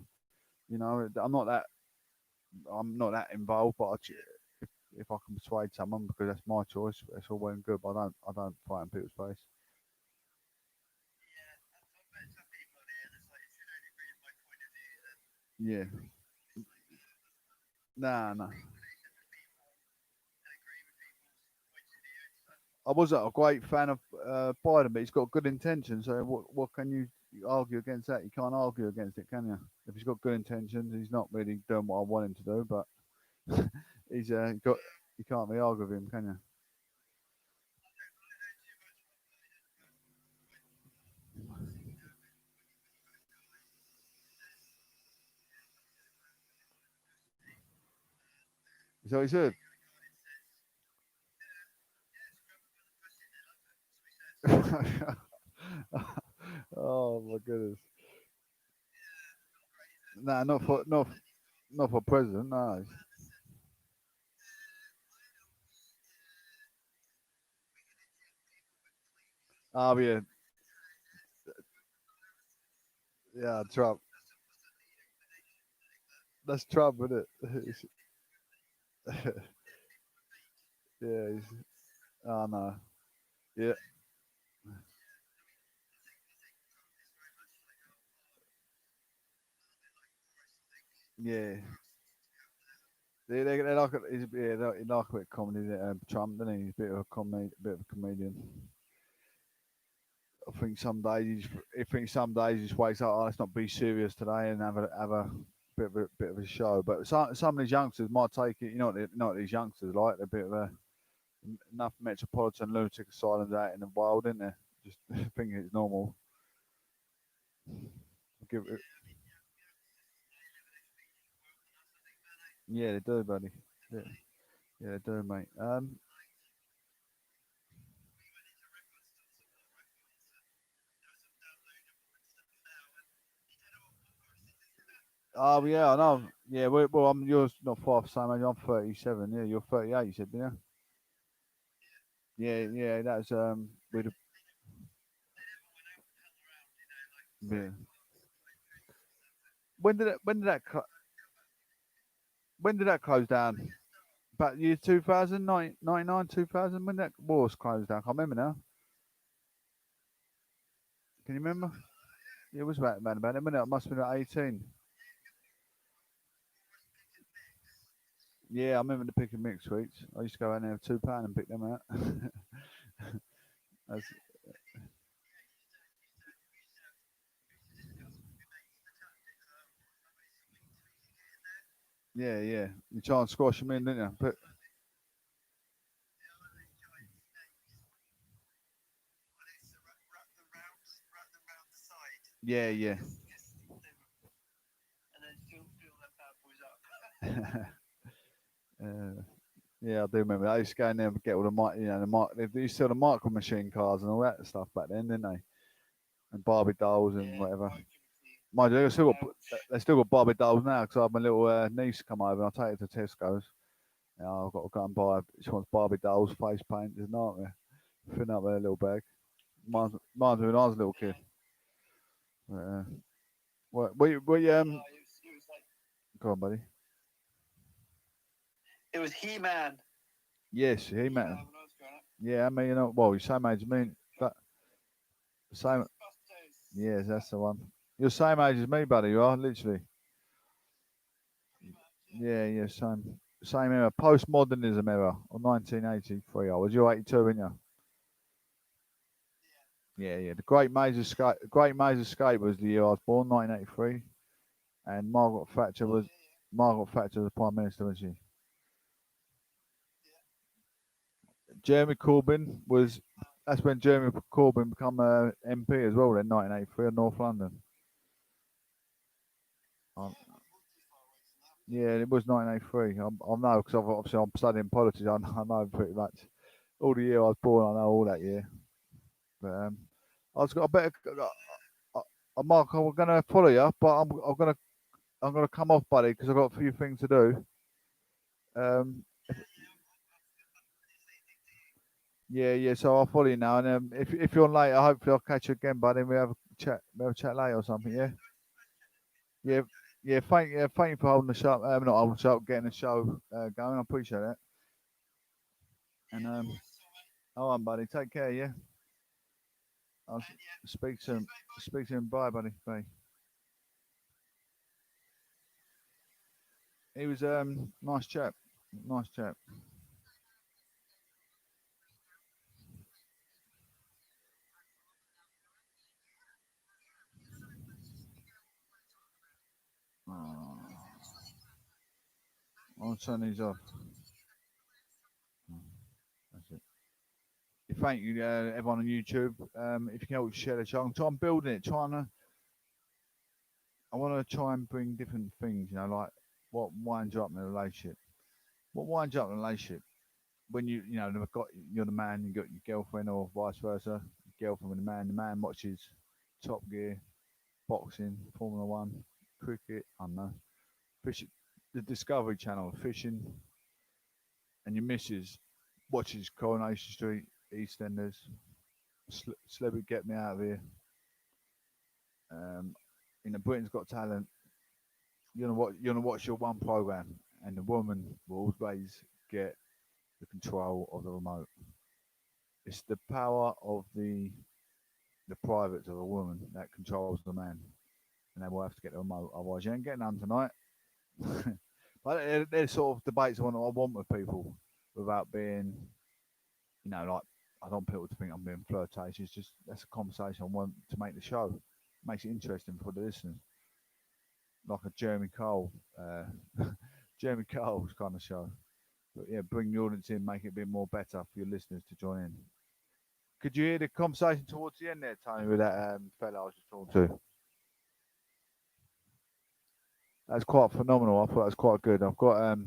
I'm not that involved, but if I can persuade someone because that's my choice, it's all well and good. But I don't fight in people's face. Yeah, nah, nah. I was a great fan of Biden, but he's got good intentions. So what can you you argue against that. You can't argue against it, can you? If he's got good intentions, he's not really doing what I want him to do, but he's got. You can't really argue with him, can you? So he said, "Oh my goodness, nah, not for president, no." Oh yeah, yeah, Trump. That's Trump, isn't it? Yeah, oh no, yeah, yeah. They like it. He like a bit of comedy. Trump, doesn't he? He's a bit of a bit of a comedian. I think some days I think some days he just wakes up. Oh, let's not be serious today and have a bit of a show. But some of these youngsters might take it. Not these youngsters like they're a bit of a enough metropolitan lunatic asylums out in the wild, isn't there? Just thinking it's normal. Give it, yeah, they do, buddy. Yeah, yeah, they do, mate. Oh yeah, I know. Yeah, well, I'm yours not far the same age. I'm 37. Yeah, you're 38. You said, didn't you? Yeah, yeah. That's with yeah. When did that close down? About year 2000, 99, 2000. When that war's closed down? I can't remember now. Can you remember? Yeah, it was about it. It must have been about 18. Yeah, I remember the pick and mix sweets. I used to go out there with £2 and pick them out. That's, yeah, yeah. You try and squash them in, didn't you? But yeah, yeah. uh, yeah, I do remember. I used to go in there and get all the they used to sell the micro machine cars and all that stuff back then, didn't they? And Barbie dolls and whatever. Mind you, they still got Barbie dolls now because I have my little niece come over and I take her to Tesco's. I've got to go and buy. She wants Barbie dolls, face paint, there's not there. Filling up her little bag. Mine's when I was a little kid. What, go on, buddy. Yes, he met. Yeah, I mean, well, you're same age as me. That same. Yes, that's the one. You're same age as me, buddy. You are literally. Yeah, yeah, same era. Postmodernism era, or 1983. I was. You're 82, weren't you? Yeah, yeah. Great Maze Escape was the year I was born, 1983, and Margaret Thatcher was Prime Minister, wasn't she? Jeremy Corbyn was. That's when Jeremy Corbyn became a MP as well. In 1983 in North London. Um, yeah, it was 1983. I know because obviously I'm studying politics. I know pretty much all the year I was born. I know all that year. But I better. Mark, I'm gonna follow you, but I'm gonna come off, buddy, because I've got a few things to do. Um, yeah, yeah. So I'll follow you now, and if you're on later, hopefully I'll catch you again, buddy. And we have a chat later or something. Yeah, yeah, yeah. Thank you for holding the show. Not holding the show, getting the show going. I appreciate that. And all right, buddy. Take care. Yeah, I'll speak soon. Speak soon. Bye, buddy. Bye. He was nice chap. Nice chap. I'll turn these off. That's it. Thank you, everyone on YouTube. If you can help share the show, I'm building it. I want to try and bring different things. Like what winds you up in a relationship. What winds you up in a relationship when you've got you're the man, you got your girlfriend, or vice versa. Girlfriend with the man. The man watches Top Gear, boxing, Formula One, cricket. I don't know, fish, the Discovery Channel, fishing, and your missus watches Coronation Street, EastEnders, Celebrity Get Me Out of Here. Um, Britain's Got Talent. You're gonna watch your one program, and the woman will always get the control of the remote. It's the power of the privates of a woman that controls the man, and they will have to get the remote. Otherwise, you ain't getting none tonight. But there's sort of debates I want with people without being, like I don't want people to think I'm being flirtatious. It's just that's a conversation I want to make the show. It makes it interesting for the listeners, like a Jeremy Cole, Jeremy Cole's kind of show. But yeah, bring the audience in, make it a bit more better for your listeners to join in. Could you hear the conversation towards the end there, Tony, with that fella I was just talking to? That's quite phenomenal. I thought that was quite good. I've got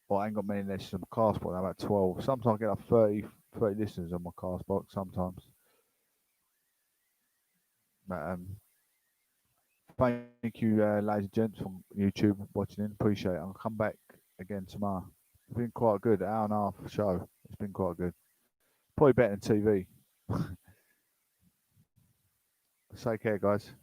well, I ain't got many listeners on my Castbox. I'm about 12. Sometimes I get like 30 listeners on my Castbox. Sometimes, but thank you, ladies and gents from YouTube watching in. Appreciate it. I'll come back again tomorrow. It's been quite good. Hour and a half show. It's been quite good. Probably better than TV. Take care, guys.